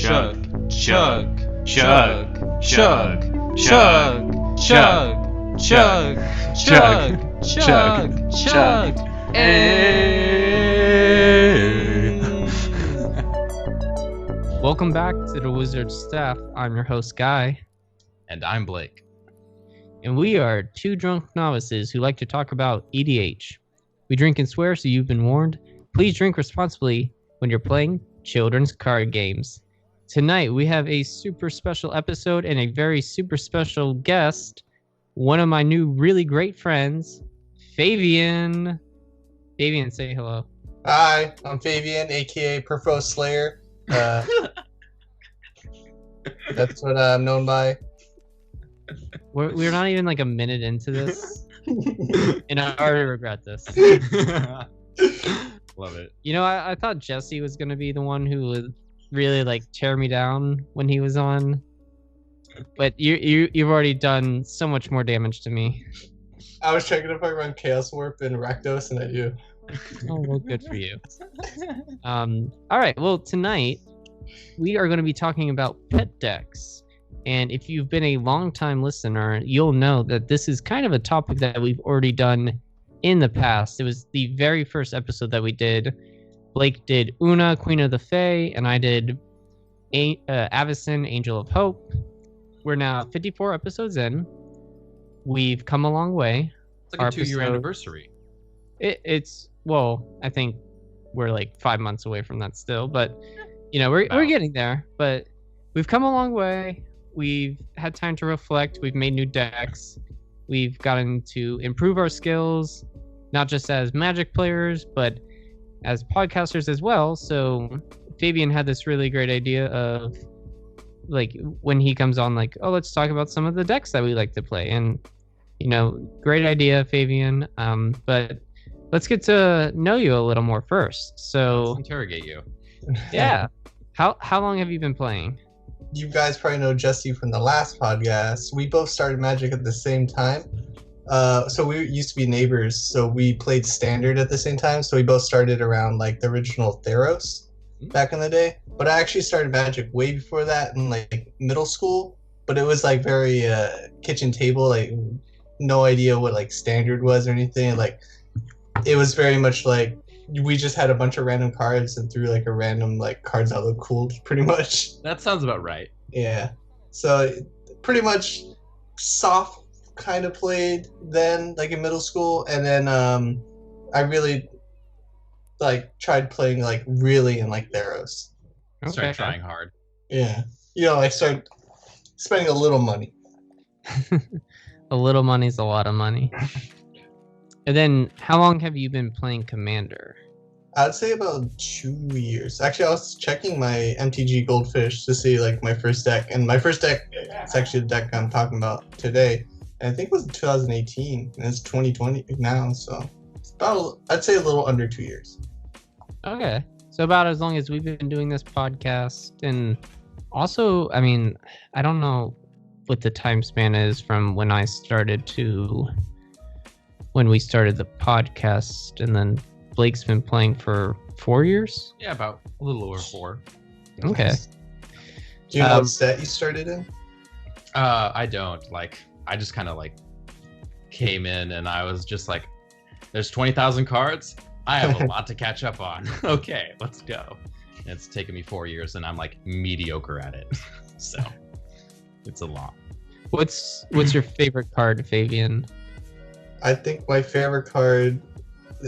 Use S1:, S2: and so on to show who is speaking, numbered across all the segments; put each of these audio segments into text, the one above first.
S1: chug, chug, chug, chug, chug, chug, chug, chug, chug, chug,
S2: Welcome back to the Wizard Staff. I'm your host, Guy.
S1: And I'm Blake.
S2: And we are two drunk novices who like to talk about EDH. We drink and swear, so you've been warned. Please drink responsibly when you're playing children's card games. Tonight, we have a super special episode and a very super special guest. One of my new really great friends, Fabian. Fabian, say hello.
S3: Hi, I'm Fabian, aka Perfo Slayer. That's what I'm known by.
S2: We're not even like a minute into this, and I already regret this.
S1: Love it.
S2: You know, I thought Jesse was gonna be the one who would really like tear me down when he was on, but you've already done so much more damage to me.
S3: I was checking if I run Chaos Warp and Rakdos, and I do.
S2: Oh, well, good for you. All right. Well, tonight we are going to be talking about pet decks. And if you've been a long-time listener, you'll know that this is kind of a topic that we've already done in the past. It was the very first episode that we did. Blake did Una, Queen of the Fae, and I did Avacyn, Angel of Hope. We're now 54 episodes in. We've come a long way.
S1: It's like a 2-year anniversary.
S2: It's well, I think we're like 5 months away from that still, but you know, we're getting there. But we've come a long way. We've had time to reflect. We've made new decks. We've gotten to improve our skills, not just as Magic players, but as podcasters as well. So Fabian had this really great idea of like when he comes on, like, oh, let's talk about some of the decks that we like to play. And you know, great idea, Fabian. But let's get to know you a little more first. So
S1: let's interrogate you.
S2: Yeah. How long have you been playing?
S3: You guys probably know Jesse from the last podcast. We both started Magic at the same time. So we used to be neighbors, so we played Standard at the same time. So we both started around like the original Theros back in the day. But I actually started Magic way before that in like middle school. But it was like very kitchen table, like no idea what like Standard was or anything. Like it was very much like we just had a bunch of random cards and threw like a random like cards that look cool, pretty much.
S1: That sounds about right.
S3: Yeah. So pretty much soft kind of played then, like in middle school, and then I really like tried playing like really in like Theros.
S2: Okay.
S1: Start trying hard.
S3: Yeah. You know, I started spending a little money.
S2: A little money's a lot of money. And then, how long have you been playing Commander?
S3: I'd say about 2 years. Actually, I was checking my MTG Goldfish to see like my first deck, and my first deck is actually the deck I'm talking about today. And I think it was 2018, and it's 2020 now, so it's about, I'd say a little under 2 years.
S2: Okay, so about as long as we've been doing this podcast, and also, I mean, I don't know what the time span is from when I started to when we started the podcast, and then Blake's been playing for 4 years?
S1: Yeah, about a little over 4.
S2: Okay.
S3: Do you know what set you started in?
S1: I don't. Like, I just kind of like came in and I was just like, there's 20,000 cards. I have a lot to catch up on. Okay, let's go. And it's taken me 4 years and I'm like mediocre at it. So it's a lot.
S2: What's your favorite card, Fabian?
S3: I think my favorite card,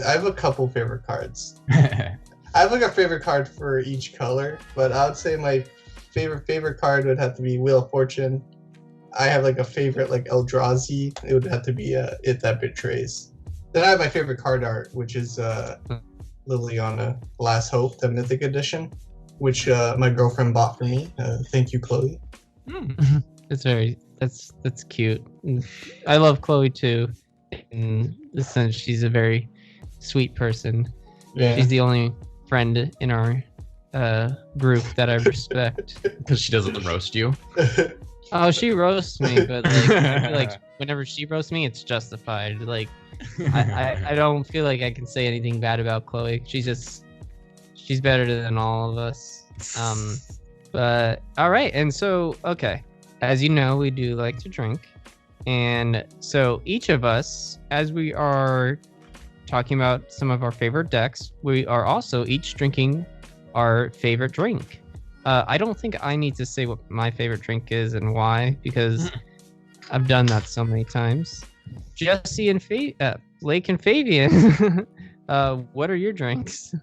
S3: I have a couple favorite cards. I have like a favorite card for each color, but I would say my favorite card would have to be Wheel of Fortune. I have like a favorite like Eldrazi. It would have to be It That Betrays. Then I have my favorite card art, which is Liliana Last Hope, the Mythic Edition, which my girlfriend bought for me. Thank you, Chloe.
S2: That's cute. I love Chloe too. In the sense, she's a very sweet person.
S3: Yeah.
S2: She's the only friend in our group that I respect.
S1: Because she doesn't roast you.
S2: Oh, she roasts me, but like, I feel like whenever she roasts me, it's justified. Like, I don't feel like I can say anything bad about Chloe. She's better than all of us. But all right, and so okay, as you know, we do like to drink, and so each of us, as we are talking about some of our favorite decks, we are also each drinking our favorite drink. I don't think I need to say what my favorite drink is and why, because I've done that so many times. Jesse and Blake and Fabian, what are your drinks?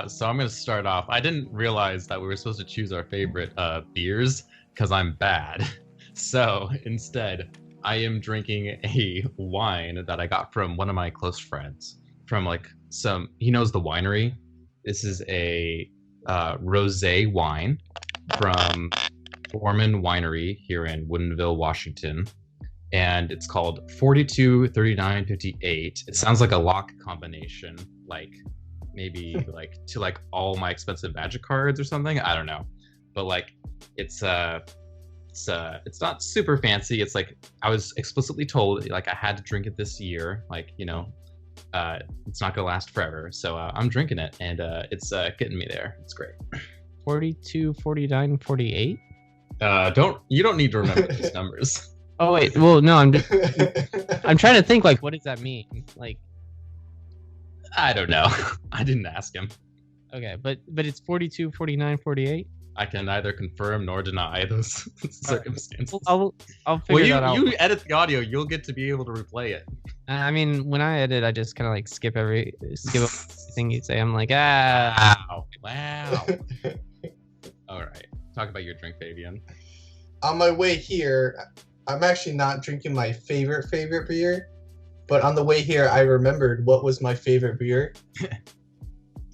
S1: So I'm going to start off. I didn't realize that we were supposed to choose our favorite beers because I'm bad. So instead, I am drinking a wine that I got from one of my close friends. From he knows the winery. This is a rosé wine from Foreman Winery here in Woodinville, Washington. And it's called 423958. It sounds like a lock combination, maybe to all my expensive Magic cards or something. I don't know, but it's not super fancy. It's I was explicitly told I had to drink it this year. It's not gonna last forever. So I'm drinking it, and it's getting me there. It's great.
S2: 42, 49, 48.
S1: You don't need to remember these numbers.
S2: Oh wait, well no, I'm trying to think what does that mean?
S1: I don't know. I didn't ask him.
S2: Okay, but it's 42, 49, 48.
S1: I can neither confirm nor deny those circumstances.
S2: I'll figure that out.
S1: You edit the audio, you'll get to be able to replay it.
S2: I mean, when I edit, I just kind of skip everything you say. I'm
S1: Wow. All right. Talk about your drink, Fabian.
S3: On my way here, I'm actually not drinking my favorite beer, but on the way here, I remembered what was my favorite beer.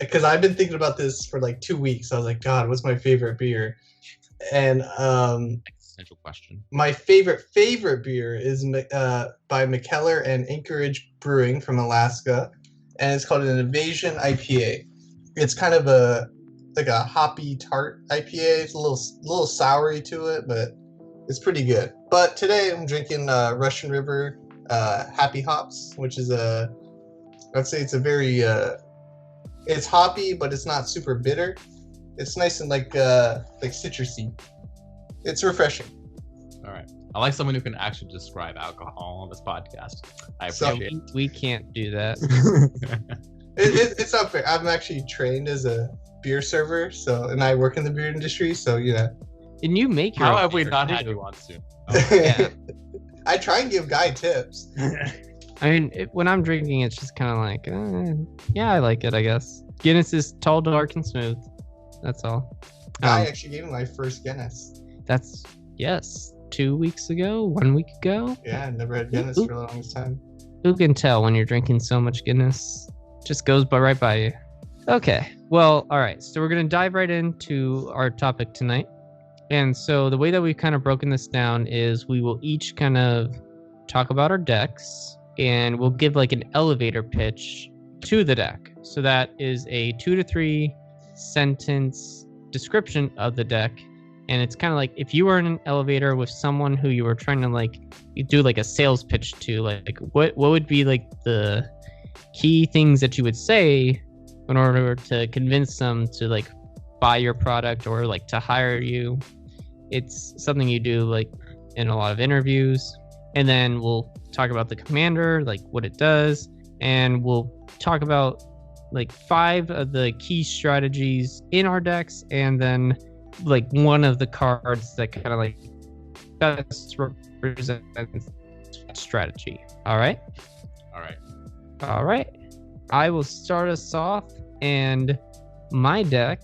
S3: Because I've been thinking about this for 2 weeks. I was like, God, what's my favorite beer? And
S1: existential question.
S3: My favorite beer is by McKellar and Anchorage Brewing from Alaska, and it's called an Invasion IPA. It's kind of a hoppy tart IPA. It's a little soury to it, but it's pretty good. But today I'm drinking Russian River Happy Hops, which is I'd say it's a very it's hoppy, but it's not super bitter. It's nice and citrusy. It's refreshing.
S1: All right. I like someone who can actually describe alcohol on this podcast. I appreciate it.
S2: We can't do that.
S3: It's not fair. I'm actually trained as a beer server, and I work in the beer industry, so
S2: And you make your
S1: How
S2: own
S1: have we
S2: beer,
S1: not
S2: too.
S1: had you on soon?
S2: Oh, yeah.
S3: I try and give Guy tips.
S2: I mean, when I'm drinking, it's just kind of yeah, I like it, I guess. Guinness is tall, dark, and smooth. That's all.
S3: Guy actually gave me my first Guinness.
S2: That's, 2 weeks ago, 1 week ago.
S3: Yeah, I never had Guinness for the longest time.
S2: Who can tell when you're drinking so much Guinness? Just goes right by you. Okay, well, all right. So we're going to dive right into our topic tonight. And so the way that we've kind of broken this down is we will each kind of talk about our decks, and we'll give an elevator pitch to the deck. So that is a 2 to 3 sentence description of the deck. And it's kind of if you were in an elevator with someone who you were trying to you do a sales pitch to, what would be the key things that you would say in order to convince them to buy your product or to hire you. It's something you do in a lot of interviews. And then we'll talk about the commander, what it does, and we'll talk about 5 of the key strategies in our decks, and then one of the cards that kind of best represents strategy. All right. I will start us off, and my deck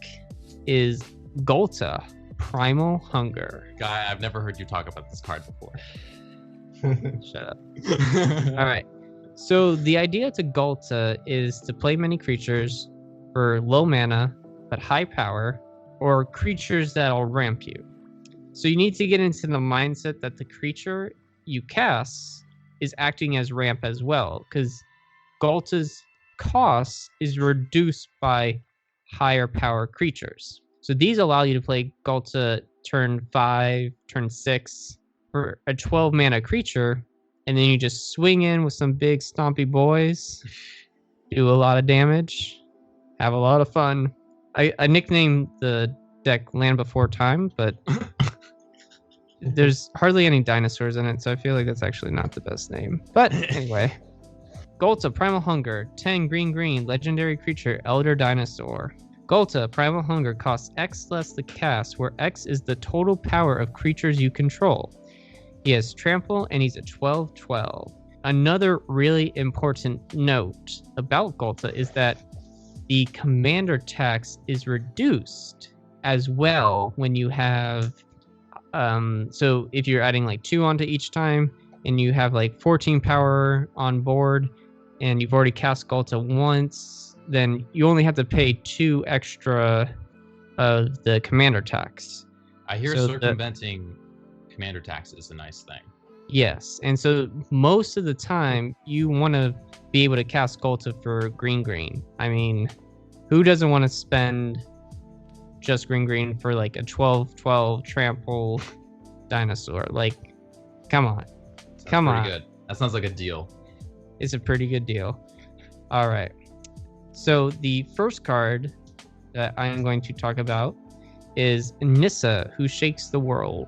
S2: is Golta, Primal Hunger.
S1: Guy, I've never heard you talk about this card before.
S2: Shut up. All right. So the idea to Golta is to play many creatures for low mana but high power, or creatures that'll ramp you. So you need to get into the mindset that the creature you cast is acting as ramp as well, because Golta's cost is reduced by higher power creatures. So these allow you to play Golta turn 5, turn 6 for a 12 mana creature, and then you just swing in with some big stompy boys, do a lot of damage, have a lot of fun. I nicknamed the deck Land Before Time, but there's hardly any dinosaurs in it, so I feel like that's actually not the best name. But anyway. Golta, Primal Hunger, 10 green, legendary creature, Elder Dinosaur. Golta, Primal Hunger costs X less the cast, where X is the total power of creatures you control. He has Trample, and he's a 12/12. Another really important note about Golta is that the commander tax is reduced as well when you have... so if you're adding like 2 onto each time, and you have like 14 power on board, and you've already cast Golta once, then you only have to pay 2 extra of the commander tax.
S1: I hear circumventing commander tax is a nice thing.
S2: Yes, and so most of the time you want to be able to cast Golta for green. I mean, who doesn't want to spend just green for like a 12/12 trample dinosaur? Like, come on. Come on.
S1: Good. That sounds like a deal.
S2: It's a pretty good deal. All right. So the first card that I'm going to talk about is Nyssa, who shakes the world.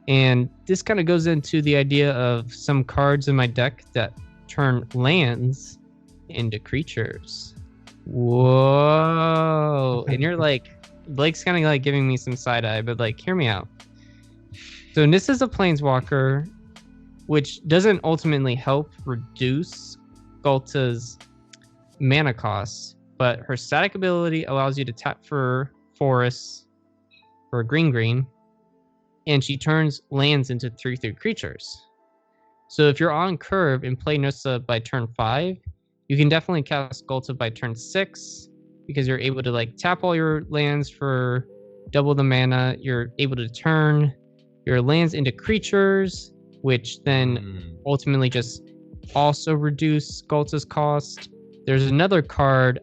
S2: And this kind of goes into the idea of some cards in my deck that turn lands into creatures. Whoa. And you're like, Blake's kind of like giving me some side eye, but like, hear me out. So Nyssa's a planeswalker, which doesn't ultimately help reduce Golta's mana costs, but her static ability allows you to tap for forests for green, and she turns lands into 3/3 creatures. So if you're on curve and play Nyssa by turn 5, you can definitely cast Golta by turn 6, because you're able to like tap all your lands for double the mana. You're able to turn your lands into creatures, which then ultimately just also reduce Golta's cost. There's another card,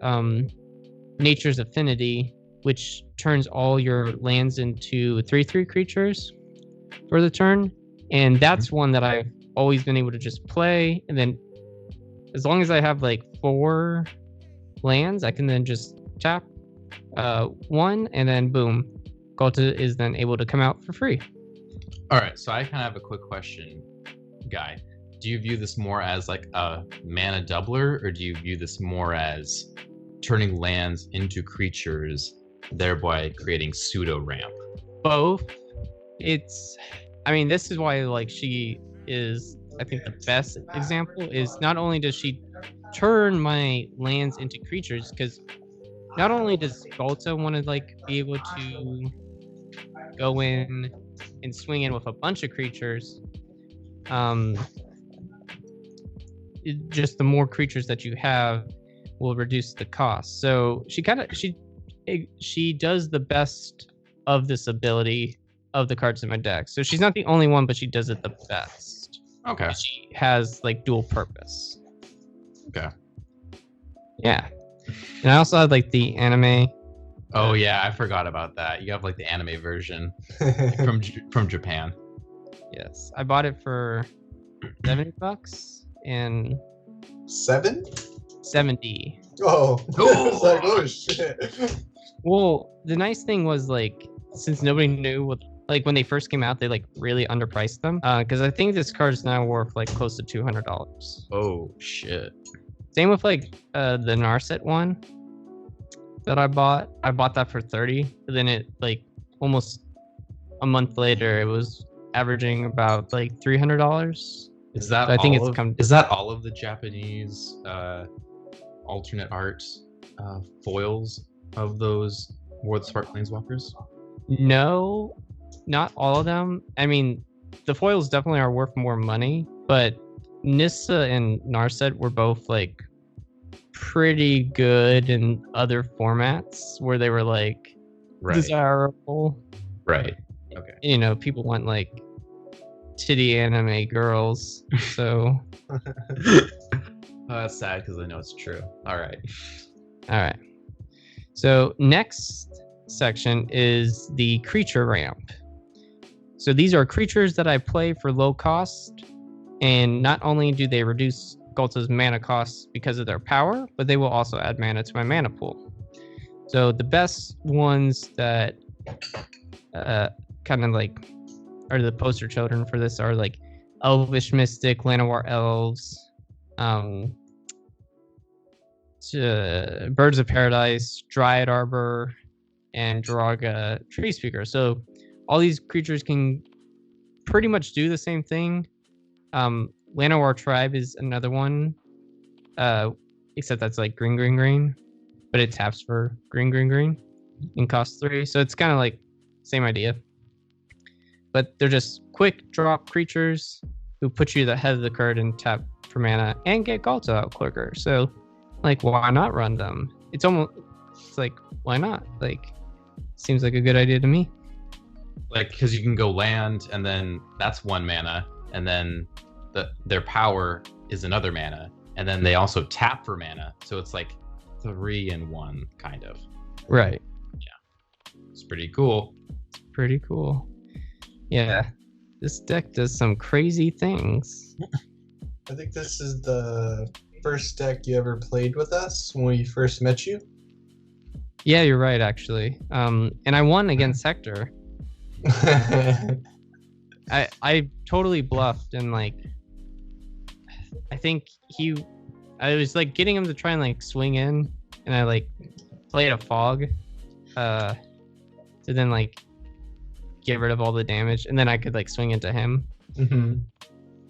S2: Nature's Affinity, which turns all your lands into 3/3 creatures for the turn. And that's one that I've always been able to just play. And then as long as I have like 4 lands, I can then just tap 1, and then boom, Golta is then able to come out for free.
S1: All right, so I kind of have a quick question, Guy. Do you view this more as like a mana doubler, or do you view this more as turning lands into creatures, thereby creating pseudo ramp?
S2: Both. I mean, this is why like she is, I think the best example is not only does she turn my lands into creatures, because not only does Golta want to like be able to go in and swing in with a bunch of creatures, just the more creatures that you have will reduce the cost. So she does the best of this ability of the cards in my deck. So she's not the only one, but she does it the best.
S1: Okay.
S2: She has like dual purpose.
S1: Okay.
S2: Yeah. And I also had like the anime.
S1: Oh yeah, I forgot about that. You have like the anime version from Japan.
S2: Yes, I bought it for $70 and 70.
S3: Oh, it's like, oh shit.
S2: Well, the nice thing was like, since nobody knew what, like when they first came out, they like really underpriced them. Because I think this card is now worth like close to $200.
S1: Oh shit.
S2: Same with like the Narset one that I bought. I bought that for $30, but then it like almost a month later, it was averaging about like $300.
S1: Is that
S2: so I think
S1: is that all of the Japanese alternate art foils of those War of the Spark Planeswalkers?
S2: No, not all of them. I mean, the foils definitely are worth more money, but Nyssa and Narset were both like pretty good in other formats where they were like desirable.
S1: Right. Okay.
S2: You know, people want like titty anime girls, so.
S1: Oh, that's sad because I know it's true. All right.
S2: So next section is the creature ramp. So these are creatures that I play for low cost, and not only do they reduce Golta's mana costs because of their power, but they will also add mana to my mana pool. So the best ones that kind of like are the poster children for this are like Elvish Mystic, Llanowar Elves, Birds of Paradise, Dryad Arbor, and Draga Tree Speaker. So all these creatures can pretty much do the same thing. Llanowar Tribe is another one, except that's like green, but it taps for green and costs 3. So it's kind of like same idea. But they're just quick drop creatures who put you the head of the card and tap for mana and get Galta out quicker. So like, why not run them? It's like, why not? Like, seems like a good idea to me.
S1: Like, because you can go land, and then that's 1 mana, and then their power is another mana, and then they also tap for mana. So it's like 3 in 1, kind of.
S2: Right.
S1: Yeah. It's pretty cool.
S2: It's pretty cool. Yeah. This deck does some crazy things.
S3: I think this is the first deck you ever played with us when we first met you.
S2: Yeah, you're right, actually. And I won against Hector. I totally bluffed, and like I think I was like getting him to try and like swing in, and I like played a fog to then like get rid of all the damage, and then I could like swing into him.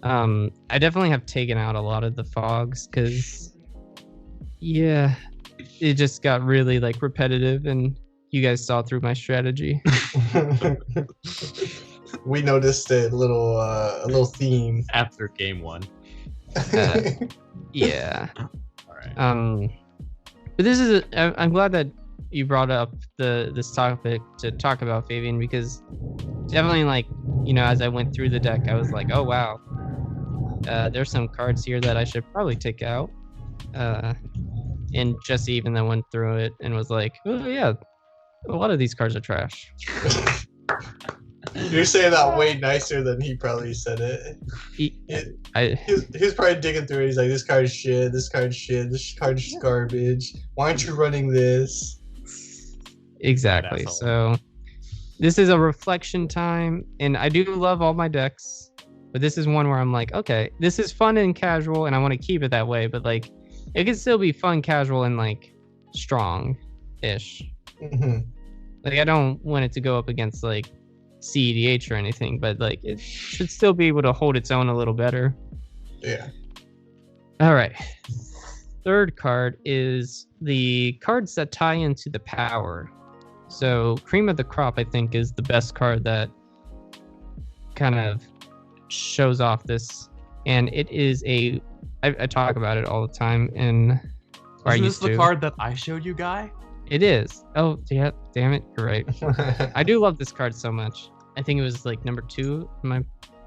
S2: I definitely have taken out a lot of the fogs because yeah, it just got really like repetitive, and you guys saw through my strategy.
S3: We noticed a little theme
S1: After game 1.
S2: Yeah.
S1: All right.
S2: But this is I'm glad that you brought up this topic to talk about Fabian, because definitely like, you know, as I went through the deck, I was like, oh wow, there's some cards here that I should probably take out. And Jesse even then went through it and was like, oh yeah, a lot of these cards are trash.
S3: You're saying that way nicer than he probably said it. He was probably digging through it. He's like, this card's shit, this card's shit, this card's garbage. Why aren't you running this?
S2: Exactly. So this is a reflection time, and I do love all my decks, but this is one where I'm like, okay, this is fun and casual, and I want to keep it that way, but like it can still be fun, casual, and like strong-ish. Like I don't want it to go up against like CEDH or anything, but like it should still be able to hold its own a little better.
S3: Yeah.
S2: All right. Third card is the cards that tie into the power. So Cream of the Crop, I think, is the best card that kind of shows off this, and it is I talk about it all the time, and
S1: Isn't this the card that I showed you, Guy?
S2: It is. Oh, yeah, damn it, you're right. I do love this card so much. I think it was like number 2 in my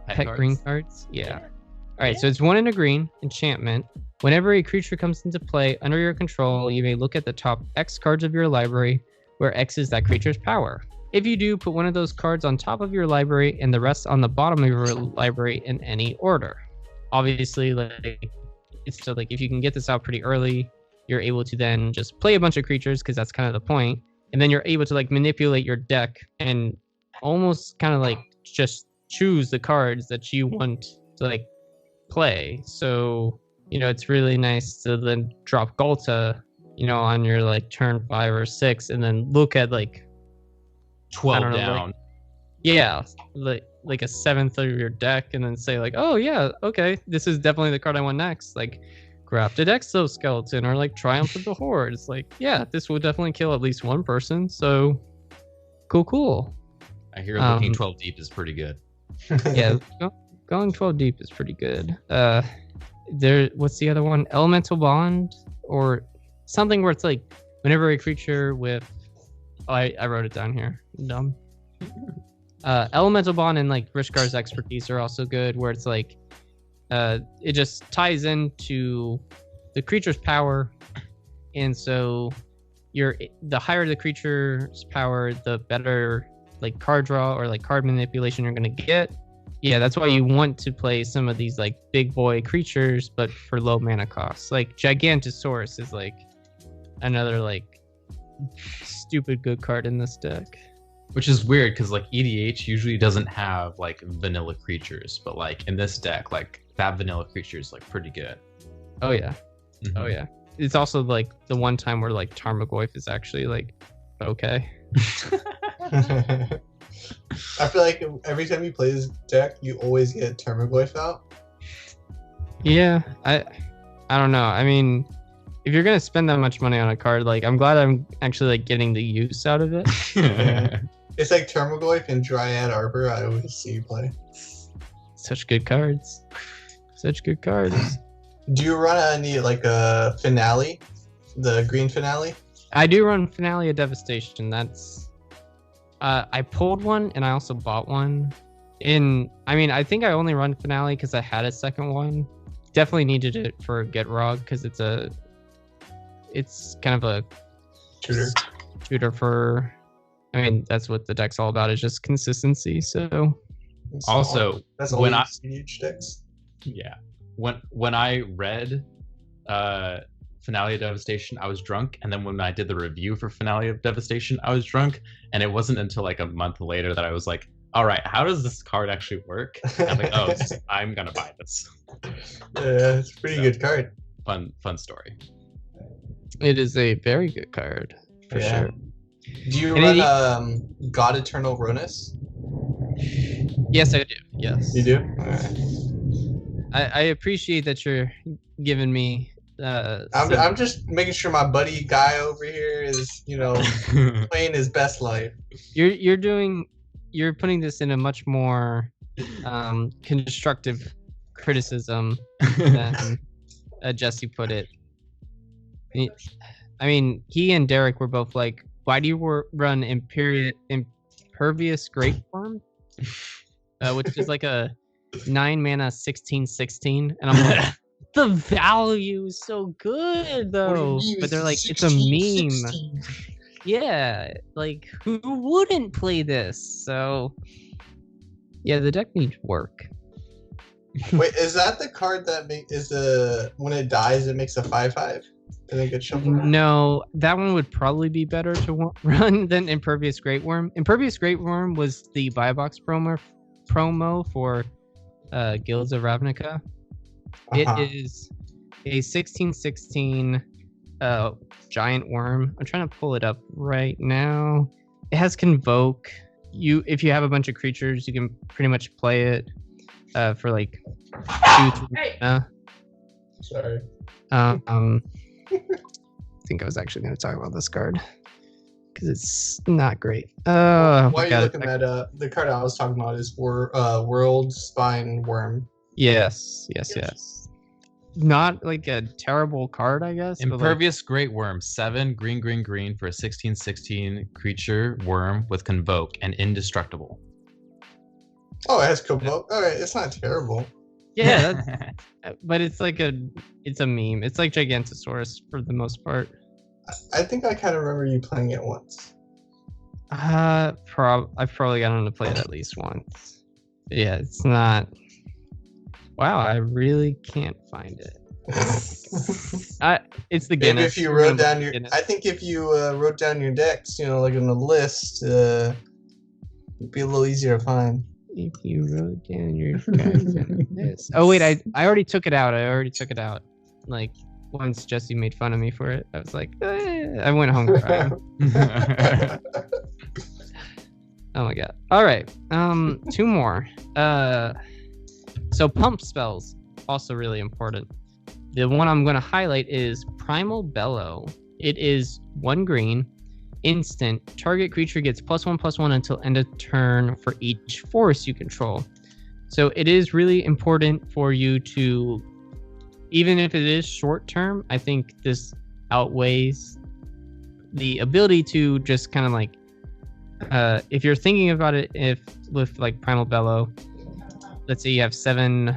S2: pet green cards. Yeah. All right, so it's 1 in a green enchantment. Whenever a creature comes into play under your control, you may look at the top X cards of your library, where X is that creature's power. If you do, put one of those cards on top of your library and the rest on the bottom of your library in any order. Obviously, like it's so like if you can get this out pretty early, you're able to then just play a bunch of creatures, because that's kind of the point, and then you're able to like manipulate your deck and almost kind of like just choose the cards that you want to like play. So, you know, it's really nice to then drop Galta, you know, on your like turn 5 or 6, and then look at like
S1: 12
S2: know,
S1: down.
S2: like, yeah, like a 7th of your deck, and then say like, oh yeah, okay, this is definitely the card I want next. Like Grafted Exoskeleton or like Triumph of the Horde. It's like, yeah, this will definitely kill at least one person. So cool.
S1: I hear looking 12 deep is pretty good.
S2: Yeah, going 12 deep is pretty good. What's the other one? Elemental Bond or something where it's like whenever a creature with I wrote it down here. I'm dumb. Elemental Bond and like Rishkar's Expertise are also good, where it's like it just ties into the creature's power, and so the higher the creature's power, the better like card draw or like card manipulation you're gonna get. Yeah, that's why you want to play some of these like big boy creatures, but for low mana costs. Like Gigantosaurus is like another like stupid good card in this deck.
S1: Which is weird because like EDH usually doesn't have like vanilla creatures, but like in this deck, like that vanilla creature is like pretty good.
S2: Oh yeah.
S1: Mhm.
S2: Oh yeah. It's also like the one time where like Tarmogoyf is actually like okay.
S3: I feel like every time you play this deck, you always get Tarmogoyf out.
S2: Yeah, I don't know. I mean, if you're gonna spend that much money on a card, like I'm glad I'm actually like getting the use out of it.
S3: It's like Tarmogoyf and Dryad Arbor. I always see you play.
S2: Such good cards. Such good cards.
S3: Do you run any like a finale, the green finale?
S2: I do run Finale of Devastation. That's I pulled one and I also bought one. I think I only run Finale because I had a second one. Definitely needed it for Get Rog because it's kind of a tutor for. I mean, that's what the deck's all about, is just consistency. So
S1: Also,
S3: that's all
S1: when
S3: huge decks.
S1: Yeah. When I read Finale of Devastation, I was drunk, and then when I did the review for Finale of Devastation, I was drunk, and it wasn't until like a month later that I was like, all right, how does this card actually work? And I'm like, oh, I'm gonna buy this.
S3: Yeah, it's a pretty good card.
S1: Fun story.
S2: it is a very good card for sure.
S3: Do you
S2: And
S3: run God Eternal Ronus?
S2: Yes, I do. Yes.
S3: You do?
S2: I appreciate that you're giving me.
S3: I'm just making sure my buddy guy over here is, playing his best life.
S2: You're putting this in a much more constructive criticism than Jesse put it. I mean, he and Derek were both like, "Why do you run Impervious Great Worm?" Which is like a 9 mana 16/16, and I'm like, the value is so good though. But they're like, it's a meme.
S3: 16.
S2: Yeah, like who wouldn't play this? So yeah, the deck needs work.
S3: Wait, is that the card that when it dies it makes a 5/5? And then get shuffled?
S2: No, that one would probably be better to run than Impervious Great Worm. Impervious Great Worm was the buy box promo for Guilds of Ravnica. It is a 16/16 giant worm. I'm trying to pull it up right now. It has Convoke. If you have a bunch of creatures, you can pretty much play it for like 2-3 mana.
S3: Sorry.
S2: I think I was actually going to talk about this card because it's not great.
S3: Why are you looking that up? The card I was talking about is World Spine Worm.
S2: Yes. Not like a terrible card, I guess.
S1: Impervious Great Worm, 7 green for a 16/16 creature worm with Convoke and indestructible.
S3: Oh, it has Convoke. All right, it's not terrible.
S2: Yeah, but it's like it's a meme. It's like Gigantosaurus for the most part.
S3: I think I kind of remember you playing it once.
S2: I've probably gotten to play it at least once. Yeah, it's not. Wow, I really can't find it. It's the Guinness.
S3: Maybe if you wrote down I think if you wrote down your decks, like in a list, it'd be a little easier to find.
S2: If you wrote down your cards in this. Oh wait, I already took it out. Like once Jesse made fun of me for it, I was like, I went home crying. Oh my god. All right. 2 more. So pump spells, also really important. The one I'm going to highlight is Primal Bellow. It is 1 green, instant. Target creature gets +1/+1 until end of turn for each force you control. So it is really important for you to, even if it is short term, I think this outweighs the ability to just kind of like, if you're thinking about it, with like Primal Bellow, let's say you have 7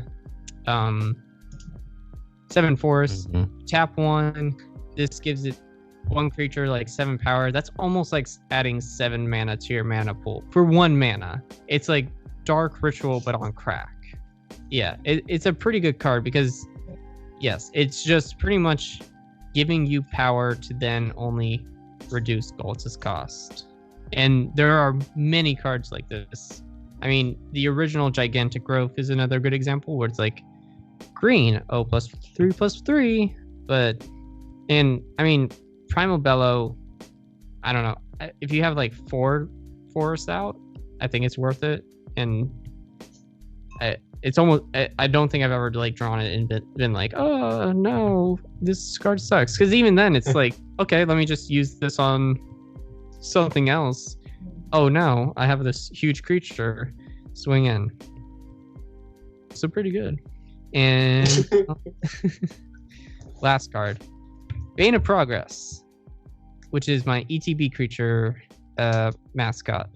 S2: force, tap 1. This gives it 1 creature like 7 power. That's almost like adding 7 mana to your mana pool for 1 mana. It's like Dark Ritual but on crack. Yeah, it's a pretty good card because yes, it's just pretty much giving you power to then only reduce Galtz's cost. And there are many cards like this. I mean, the original Gigantic Growth is another good example where it's like green, oh, +3/+3. But, and I mean, Primal Bellow, I don't know. If you have like 4 forests out, I think it's worth it. And it's almost, I don't think I've ever like drawn it and been like, oh no, this card sucks. Because even then it's like, okay, let me just use this on something else. Oh no, I have this huge creature, swing in. So pretty good. And last card, Bane of Progress, which is my ETB creature mascot.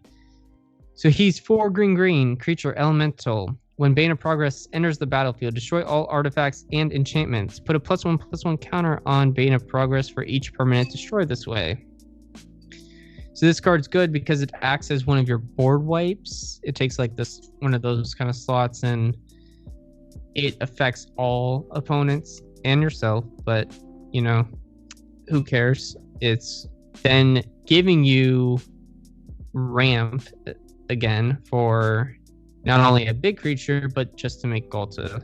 S2: So he's 4 green creature elemental. When Bane of Progress enters the battlefield, destroy all artifacts and enchantments. Put a +1/+1 counter on Bane of Progress for each permanent destroyed this way. So this card's good because it acts as one of your board wipes. It takes like this one of those kind of slots and it affects all opponents and yourself, but you know, who cares? It's then giving you ramp again for not only a big creature, but just to make Ghalta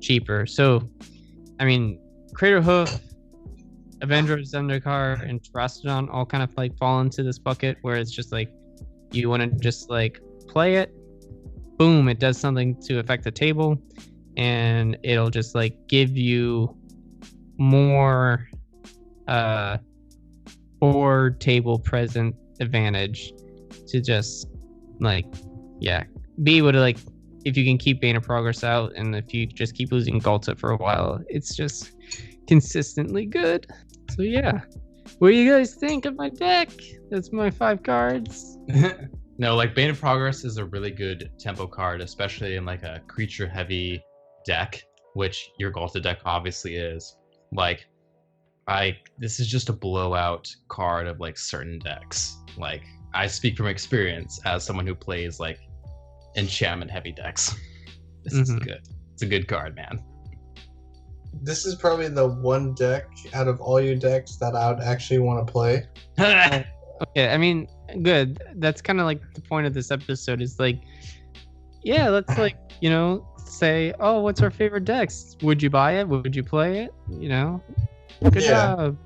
S2: cheaper. So, I mean, Crater Hoof, Avenger of Zendikar, and Terastodon all kind of like fall into this bucket where it's just like you want to just like play it, boom, it does something to affect the table, and it'll just like give you more board table present advantage to just like, yeah, be able to like, if you can keep Bane of Progress out and if you just keep losing Ghalta for a while, it's just consistently good. So yeah, what do you guys think of my deck? That's my 5 cards.
S1: No, like Bane of Progress is a really good tempo card, especially in like a creature heavy deck, which your Ghalta deck obviously is. Like, this is just a blowout card of like certain decks. Like, I speak from experience as someone who plays like enchantment heavy decks. This is good. It's a good card, man.
S3: This is probably the one deck out of all your decks that I would actually want to play.
S2: Okay, I mean, good. That's kind of like the point of this episode is like, yeah, let's like, you know, say, oh, what's our favorite decks? Would you buy it? Would you play it? You know? Good job.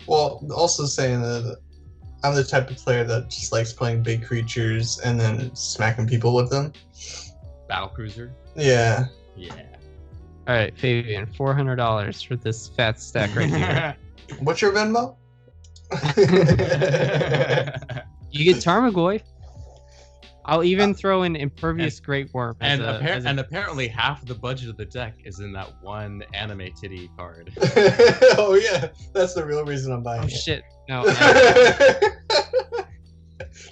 S3: Well, also saying that I'm the type of player that just likes playing big creatures and then smacking people with them.
S1: Battlecruiser?
S3: Yeah.
S1: Yeah.
S2: All right, Fabian, $400 for this fat stack right here.
S3: What's your Venmo?
S2: You get Tarmogoyf. I'll even throw in Impervious Great Worm.
S1: And apparently half of the budget of the deck is in that one anime titty card.
S3: Oh yeah, that's the real reason I'm buying it.
S2: Oh shit, no.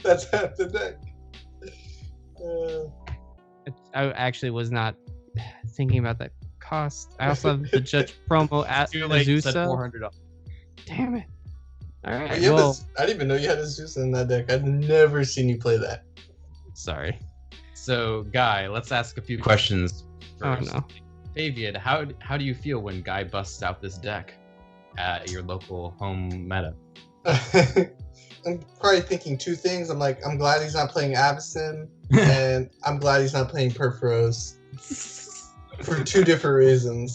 S3: That's half the deck.
S2: I actually was not thinking about that cost. I also have the Judge promo at Azusa.
S1: $400.
S2: Damn it. All right.
S3: Yeah,
S2: well,
S3: I didn't even know you had Azusa in that deck. I've never seen you play that.
S2: Sorry.
S1: So, Guy, let's ask a few questions first.
S2: Oh no.
S1: Favian, how do you feel when Guy busts out this deck at your local home meta?
S3: I'm probably thinking 2 things. I'm like, I'm glad he's not playing Avacyn, and I'm glad he's not playing Perforos. For 2 different reasons.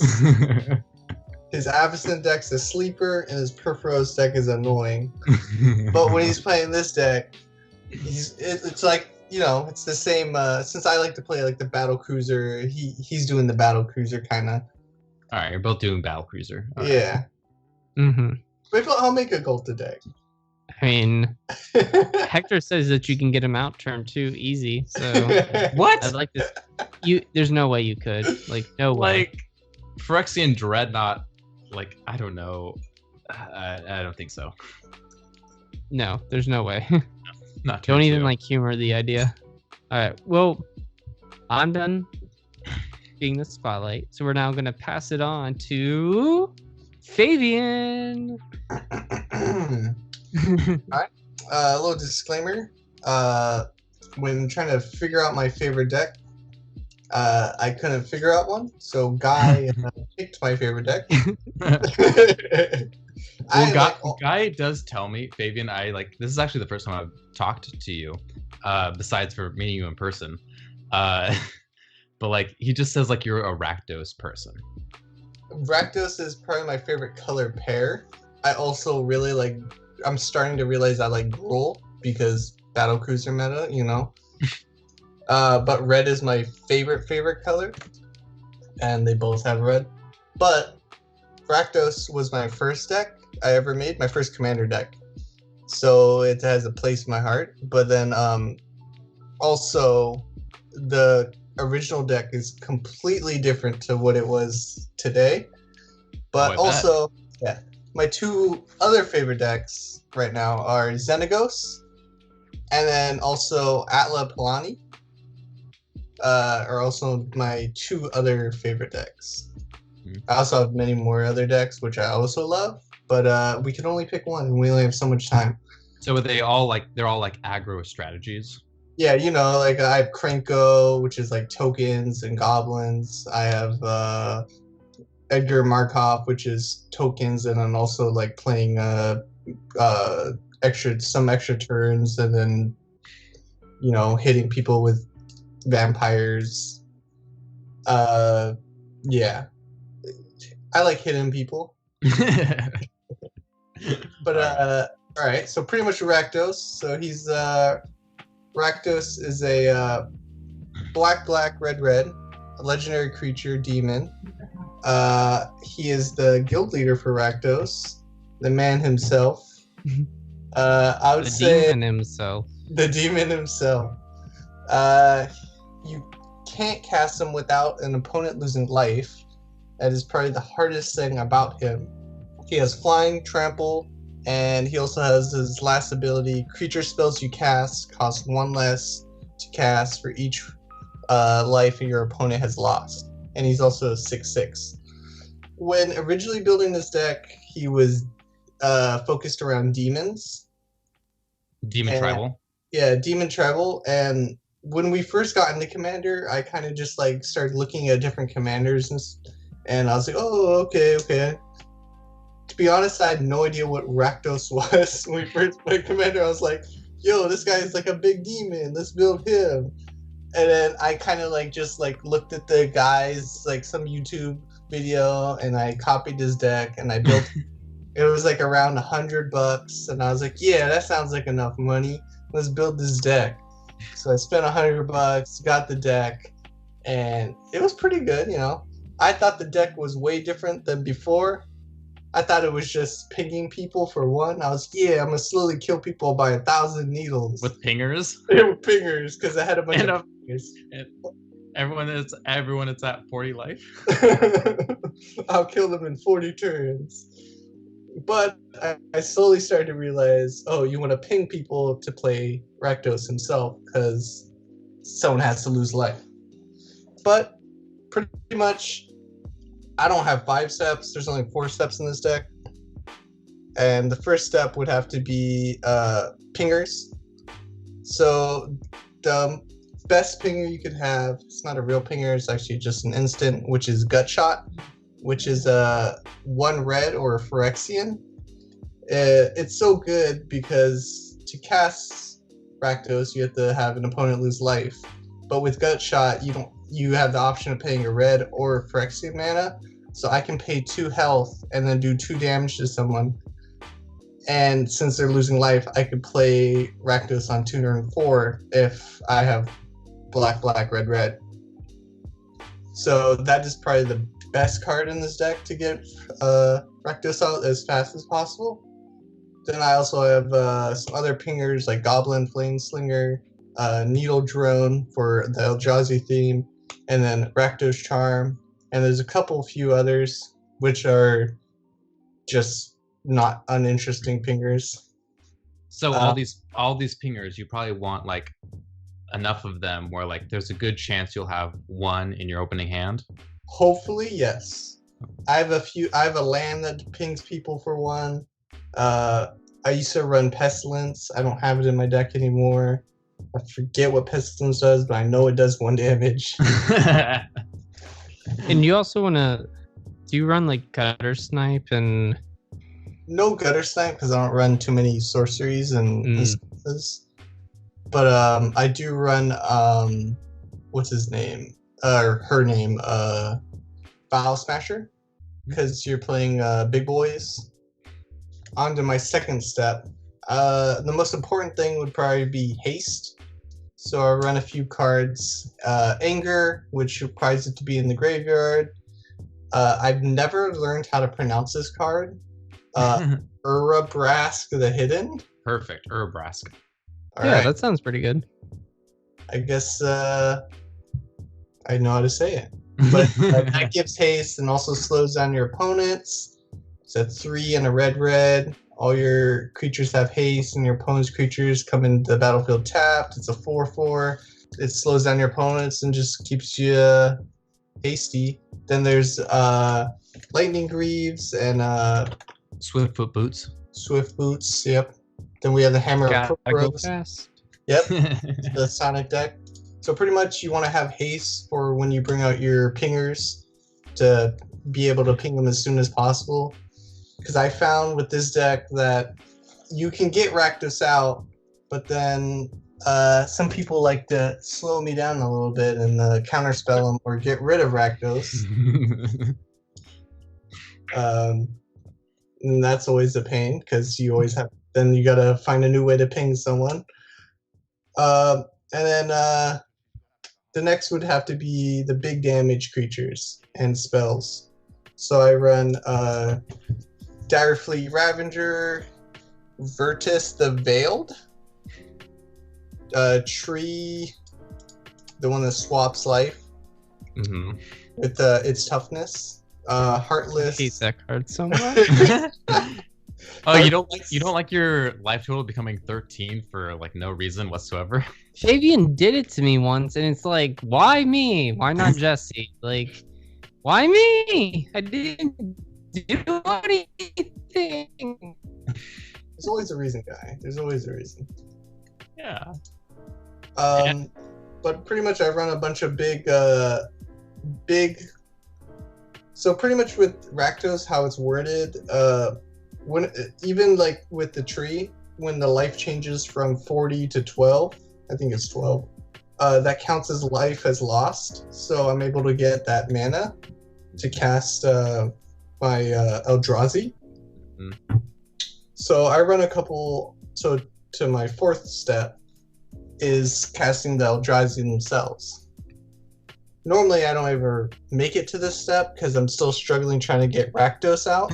S3: His Avacyn deck's a sleeper, and his Perforos deck is annoying. But when he's playing this deck, it's like, you know, it's the same. Since I like to play like the Battle Cruiser, he's doing the Battle Cruiser kind of.
S1: All right, you're both doing Battle Cruiser. All
S3: yeah.
S2: Right.
S3: Maybe I'll make a Ghalta deck.
S2: I mean, Hector says that you can get him out turn 2 easy. So
S1: What?
S2: I'd like to. There's no way you could. Like no way.
S1: Like Phyrexian Dreadnought. Like I don't know. I don't think so.
S2: No, there's no way.
S1: Not
S2: Don't even like humor the idea. All right. Well, I'm done being the spotlight, so we're now gonna pass it on to Fabian.
S3: Alright. A little disclaimer. When trying to figure out my favorite deck, I couldn't figure out one, so Guy picked my favorite deck.
S1: Well, Guy does tell me, Fabian, this is actually the first time I've talked to you, besides for meeting you in person. But like, he just says like you're a Rakdos person.
S3: Rakdos is probably my favorite color pair. I also really like, I'm starting to realize I like Gruul because Battlecruiser meta, you know. But red is my favorite color, and they both have red. But Rakdos was my first deck I ever made, my first commander deck. So it has a place in my heart. But then also the original deck is completely different to what it was today. But also, yeah, my two other favorite decks right now are Xenagos and then also Atla Palani. Are also my two other favorite decks. I also have many more other decks which I also love, but we can only pick one and we only have so much time.
S1: So are they all like, they're all like aggro strategies?
S3: Yeah, you know, like I have Krenko, which is like tokens and goblins. I have Edgar Markov, which is tokens, and I'm also like playing some extra turns, and then, you know, hitting people with vampires. Yeah, I like hitting people. But all right, so pretty much Rakdos. So he's Rakdos is a black, red, a legendary creature demon. He is the guild leader for Rakdos, the man himself. I would say
S2: the demon himself.
S3: The demon himself. You can't cast him without an opponent losing life. That is probably the hardest thing about him. He has flying, trample, and he also has his last ability. Creature spells you cast cost one less to cast for each life your opponent has lost. And he's also a 6/6. When originally building this deck, he was focused around demons.
S1: Tribal?
S3: Yeah, demon tribal. And when we first got into Commander, I kind of just like started looking at different commanders and I was like, oh, okay. To be honest, I had no idea what Rakdos was when we first played Commander. I was like, yo, this guy's like a big demon. Let's build him. And then I kind of like just like looked at the guys, like some YouTube video, and I copied his deck and I built. It was like around $100, and I was like, yeah, that sounds like enough money. Let's build this deck. So I spent $100, got the deck, and it was pretty good, you know. I thought the deck was way different than before. I thought it was just pinging people for one. I was, I'm gonna slowly kill people by 1,000 needles.
S1: With pingers?
S3: Yeah, with pingers, because I had a bunch of pingers.
S1: And everyone is at 40 life.
S3: I'll kill them in 40 turns. But I slowly started to realize, you want to ping people to play Rakdos himself, because someone has to lose life. But pretty much, I don't have 5 steps. There's only 4 steps in this deck. And the first step would have to be pingers. So the best pinger you could have, it's not a real pinger, it's actually just an instant, which is Gut Shot, which is a 1 red or a Phyrexian. It's so good because to cast Rakdos, you have to have an opponent lose life. But with Gut Shot, you have the option of paying a red or Phyrexian mana. So I can pay 2 health and then do 2 damage to someone. And since they're losing life, I could play Rakdos on turn 4 if I have black, red. So that is probably the best card in this deck to get Rakdos out as fast as possible. Then I also have some other pingers like Goblin Flameslinger, Needle Drone for the Eldrazi theme, and then Rakdos Charm. And there's a few others which are just not uninteresting pingers.
S1: So all these pingers, you probably want like enough of them where like there's a good chance you'll have one in your opening hand.
S3: Hopefully, yes. I have a land that pings people for 1. I used to run Pestilence. I don't have it in my deck anymore. I forget what Pestilence does, but I know it does 1 damage.
S2: And you also want to... Do you run like Gutter Snipe and
S3: no Gutter Snipe because I don't run too many sorceries and instances. But I do run what's his name? Her name, Bow Smasher, because you're playing big boys. On to my second step. The most important thing would probably be Haste. So I run a few cards. Anger, which requires it to be in the graveyard. I've never learned how to pronounce this card. Urabrask the Hidden.
S1: Perfect, Urabrask.
S2: Yeah, that sounds pretty good.
S3: I guess I know how to say it. But that gives haste and also slows down your opponents. It's a 3 and a red. All your creatures have haste, and your opponent's creatures come into the battlefield tapped. It's a 4/4. It slows down your opponents and just keeps you hasty. Then there's Lightning Greaves and
S1: Swiftfoot Boots.
S3: Swift Boots, yep. Then we have the Hammer of Pros. Yep, the Sonic deck. So pretty much you want to have haste for when you bring out your pingers to be able to ping them as soon as possible. Because I found with this deck that you can get Rakdos out, but then some people like to slow me down a little bit and counterspell them or get rid of Rakdos. And that's always a pain because you always have. Then you gotta find a new way to ping someone. And then the next would have to be the big damage creatures and spells. So I run Direfleet Ravinder Virtus the Veiled, Tree, the one that swaps life with its toughness. Heartless.
S2: I hate that card so much.
S1: Oh, you don't like your life total becoming 13 for like no reason whatsoever?
S2: Fabian did it to me once, and it's like, why me? Why not Jesse? Like, why me? I didn't do anything.
S3: There's always a reason, guy. There's always a reason.
S1: Yeah.
S3: But pretty much I run a bunch of big. So pretty much with Rakdos, how it's worded, when even like with the tree, when the life changes from 40 to 12, I think it's 12, that counts as life as lost. So I'm able to get that mana to cast my Eldrazi. So I run a couple. So to my fourth step is casting the Eldrazi themselves. Normally, I don't ever make it to this step because I'm still struggling trying to get Rakdos out.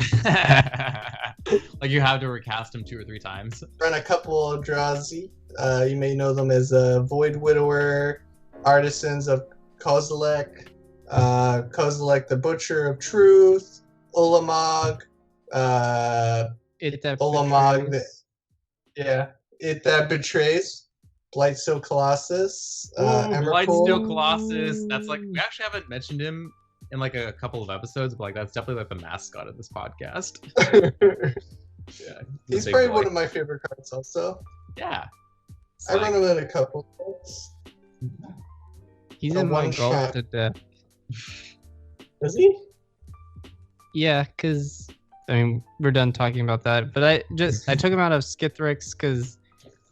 S1: Like you have to recast him 2 or 3 times.
S3: Run a couple Eldrazi. You may know them as Void Widower, Artisans of Kozilek, Kozilek the Butcher of Truth, Ulamog, Ulamog, It That Betrays. Blightsteel Colossus,
S1: Blightsteel Colossus. That's like, we actually haven't mentioned him in like a couple of episodes, but like that's definitely like the mascot of this podcast. Yeah,
S3: he's probably one of my favorite cards also.
S1: Yeah.
S3: I run him in a couple cards.
S2: He's in my goal to death.
S3: Is he?
S2: Yeah, because I mean we're done talking about that. But I took him out of Skithrix because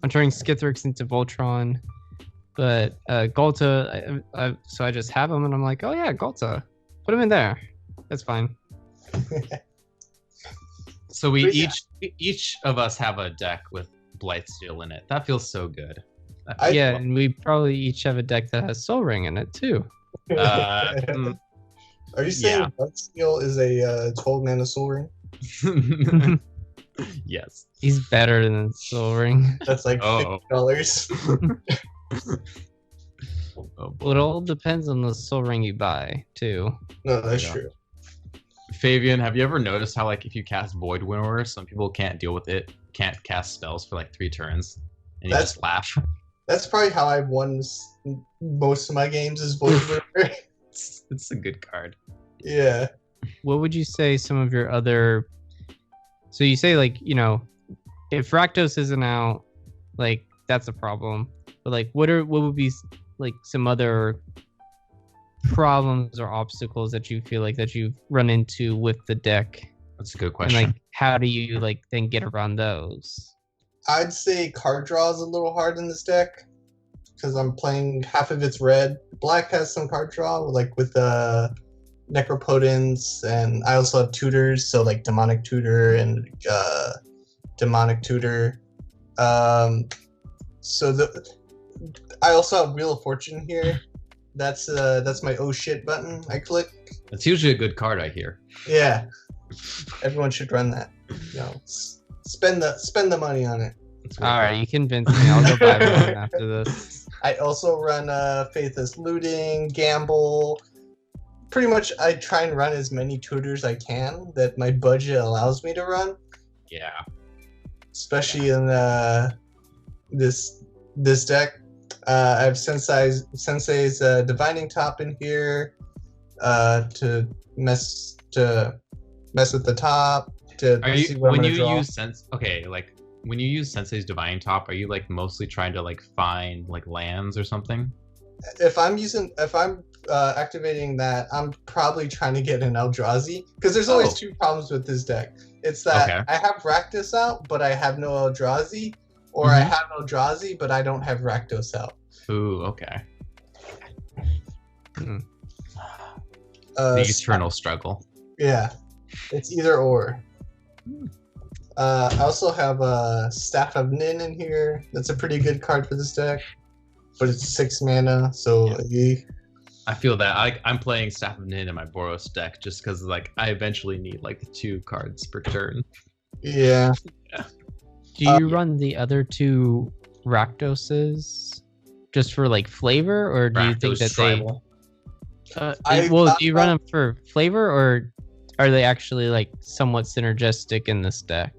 S2: I'm turning Skithrix into Voltron, but Golta, so I just have him, and I'm like, oh yeah, Golta, put him in there. That's fine.
S1: So we each of us have a deck with Blightsteel in it. That feels so good.
S2: And we probably each have a deck that has Soul Ring in it too.
S3: Are you saying Blightsteel is a 12 mana Soul Ring?
S1: Yes.
S2: He's better than Soul Ring.
S3: That's like $50.
S2: Well, it all depends on the Soul Ring you buy, too.
S3: No, that's true.
S1: Fabian, have you ever noticed how like if you cast Void Winnower, some people can't deal with it, can't cast spells for like 3 turns, and you just laugh?
S3: That's probably how I've won most of my games is Void Winnower.
S1: It's a good card.
S3: Yeah.
S2: What would you say some of your other... So you say, like, you know, if Rakdos isn't out, like, that's a problem. But, like, what would be, like, some other problems or obstacles that you feel like that you've run into with the deck?
S1: That's a good question.
S2: And, like, how do you like then get around those?
S3: I'd say card draw is a little hard in this deck because I'm playing half of it's red. Black has some card draw, like with Necropotence, and I also have tutors, so like Demonic Tutor and Demonic Tutor. I also have Wheel of Fortune here. That's my oh shit button. I click.
S1: That's usually a good card, I hear.
S3: Yeah, everyone should run that. Spend the money on it.
S2: All right, you convinced me. I'll go buy one after this.
S3: I also run Faithless Looting, Gamble. Pretty much, I try and run as many tutors I can that my budget allows me to run.
S1: Yeah.
S3: Especially in this deck. I have Sensei's Divining Top in here to mess with the top.
S1: When you use Sensei's Divining Top, are you like mostly trying to like find like lands or something?
S3: If I'm activating that, I'm probably trying to get an Eldrazi, because there's always two problems with this deck. It's that I have Rakdos out, but I have no Eldrazi, or I have Eldrazi, but I don't have Rakdos out.
S1: Ooh, okay. The eternal struggle.
S3: Yeah, it's either or. I also have Staff of Nin in here. That's a pretty good card for this deck, but it's 6 mana, so
S1: I feel that I'm playing Staff of Nin in my Boros deck just because like I eventually need like the 2 cards per turn.
S3: Yeah.
S2: Do you run the other 2 Rakdoses just for like flavor, or do you think that
S1: tribal.
S2: do you run them for flavor, or are they actually like somewhat synergistic in this deck?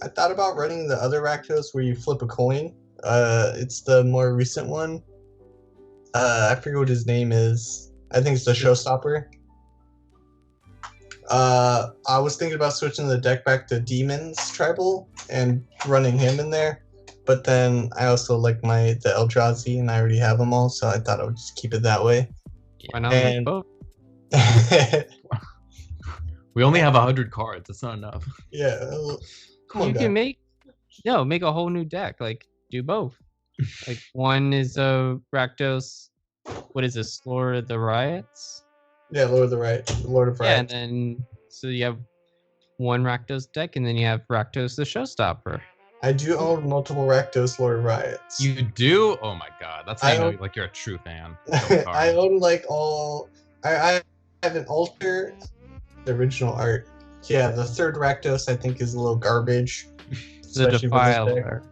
S3: I thought about running the other Rakdos where you flip a coin. It's the more recent one. I forget what his name is. I think it's the Showstopper. I was thinking about switching the deck back to Demons Tribal and running him in there, but then I also like the Eldrazi, and I already have them all, so I thought I would just keep it that way.
S2: Why not make both?
S1: We only have 100 cards. That's not enough.
S3: Yeah. Come on,
S2: you can make a whole new deck. Like, do both. Like, one is a Rakdos. What is this? Lord of the Riots?
S3: Yeah, Lord of Riots.
S2: Yeah, and then so you have one Rakdos deck, and then you have Rakdos the Showstopper.
S3: I do own multiple Rakdos Lord of Riots.
S1: You do? Oh my god, that's how you know like you're a true fan.
S3: I own like all. I have an altar, the original art. Yeah, the 3rd Rakdos I think is a little garbage.
S2: The Defiler.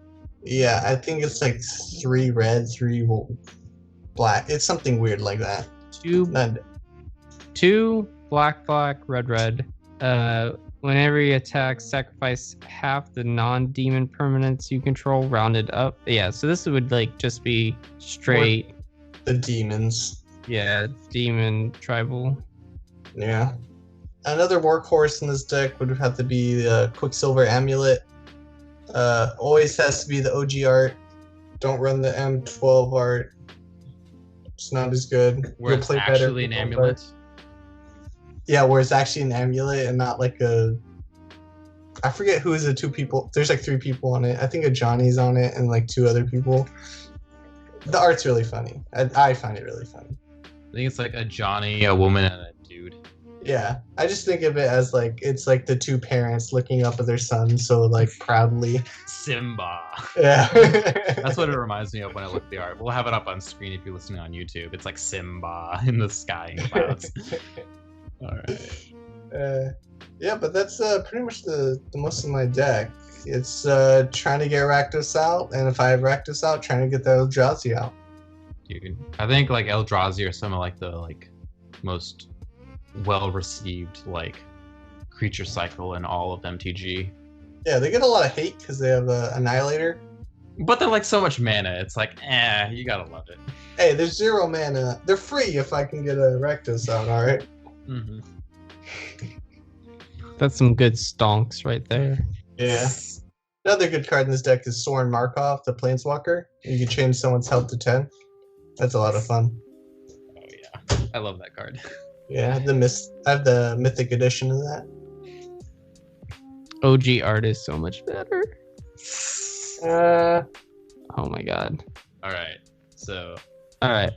S3: Yeah, I think it's like 3 red, 3 black. It's something weird like that.
S2: 2 black, red. Whenever you attack, sacrifice half the non-demon permanents you control, rounded up. Yeah, so this would like just be straight.
S3: The demons.
S2: Yeah, demon tribal.
S3: Yeah. Another workhorse in this deck would have to be the Quicksilver Amulet. Always has to be the OG art. Don't run the M12 art. It's not as good.
S1: Where it's actually an amulet.
S3: Yeah, where it's actually an amulet and not like a... I forget who is the 2 people. There's like 3 people on it. I think a Johnny's on it and like 2 other people. The art's really funny. I find it really funny.
S1: I think it's like a Johnny, a woman, and a dude.
S3: Yeah, I just think of it as like it's like the 2 parents looking up at their son so like proudly.
S1: Simba.
S3: Yeah.
S1: That's what it reminds me of when I look at the art. We'll have it up on screen if you're listening on YouTube. It's like Simba in the sky and clouds. All right.
S3: Yeah, but that's pretty much the most of my deck. It's trying to get Rakdos out, and if I have Rakdos out, trying to get the Eldrazi out.
S1: Dude, I think like Eldrazi are some of like the most well-received like creature cycle in all of MTG.
S3: Yeah, they get a lot of hate because they have Annihilator.
S1: But they're like so much mana. It's like, you gotta love it.
S3: Hey, there's 0 mana. They're free if I can get a Rakdos out, alright?
S1: Mm-hmm.
S2: That's some good stonks right there.
S3: Yeah. Another good card in this deck is Soren Markov, the Planeswalker. You can change someone's health to 10. That's a lot of fun.
S1: Oh yeah, I love that card.
S3: Yeah, I have the Mythic edition of that.
S2: OG art is so much better. Oh my god.
S1: All right. So.
S2: All right.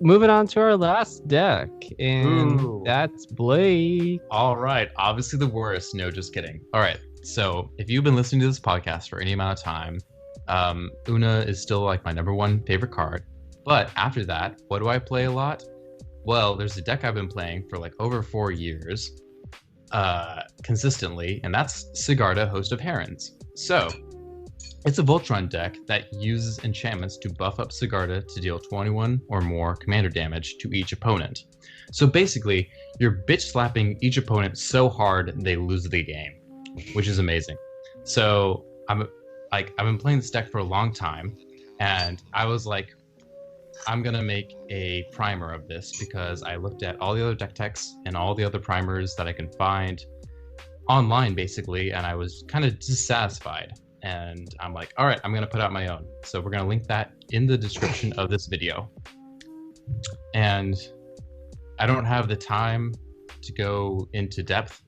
S2: Moving on to our last deck, and that's Blake.
S1: All right. Obviously the worst. No, just kidding. All right. So if you've been listening to this podcast for any amount of time, Una is still like my number one favorite card. But after that, what do I play a lot? Well, there's a deck I've been playing for like over 4 years, consistently, and that's Cigarde, Host of Herons. So it's a Voltron deck that uses enchantments to buff up Cigarde to deal 21 or more commander damage to each opponent. So basically, you're bitch slapping each opponent so hard they lose the game, which is amazing. So I've been playing this deck for a long time, and I was like, I'm gonna make a primer of this because I looked at all the other deck techs and all the other primers that I can find online, basically, and I was kind of dissatisfied. And I'm like, all right, I'm gonna put out my own. So we're gonna link that in the description of this video. And I don't have the time to go into depth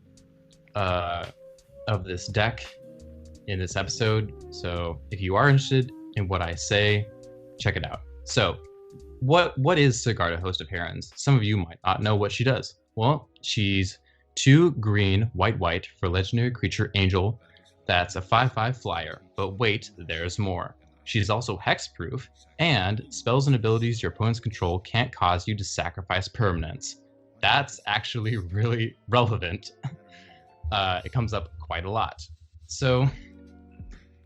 S1: of this deck in this episode. So if you are interested in what I say, check it out. So what is Cigarde, Host of Herons? Some of you might not know what she does. Well, she's 2 green, white for legendary creature Angel. That's a 5/5 flyer. But wait, there's more. She's also hexproof, and spells and abilities your opponents control can't cause you to sacrifice permanents. That's actually really relevant. It comes up quite a lot. So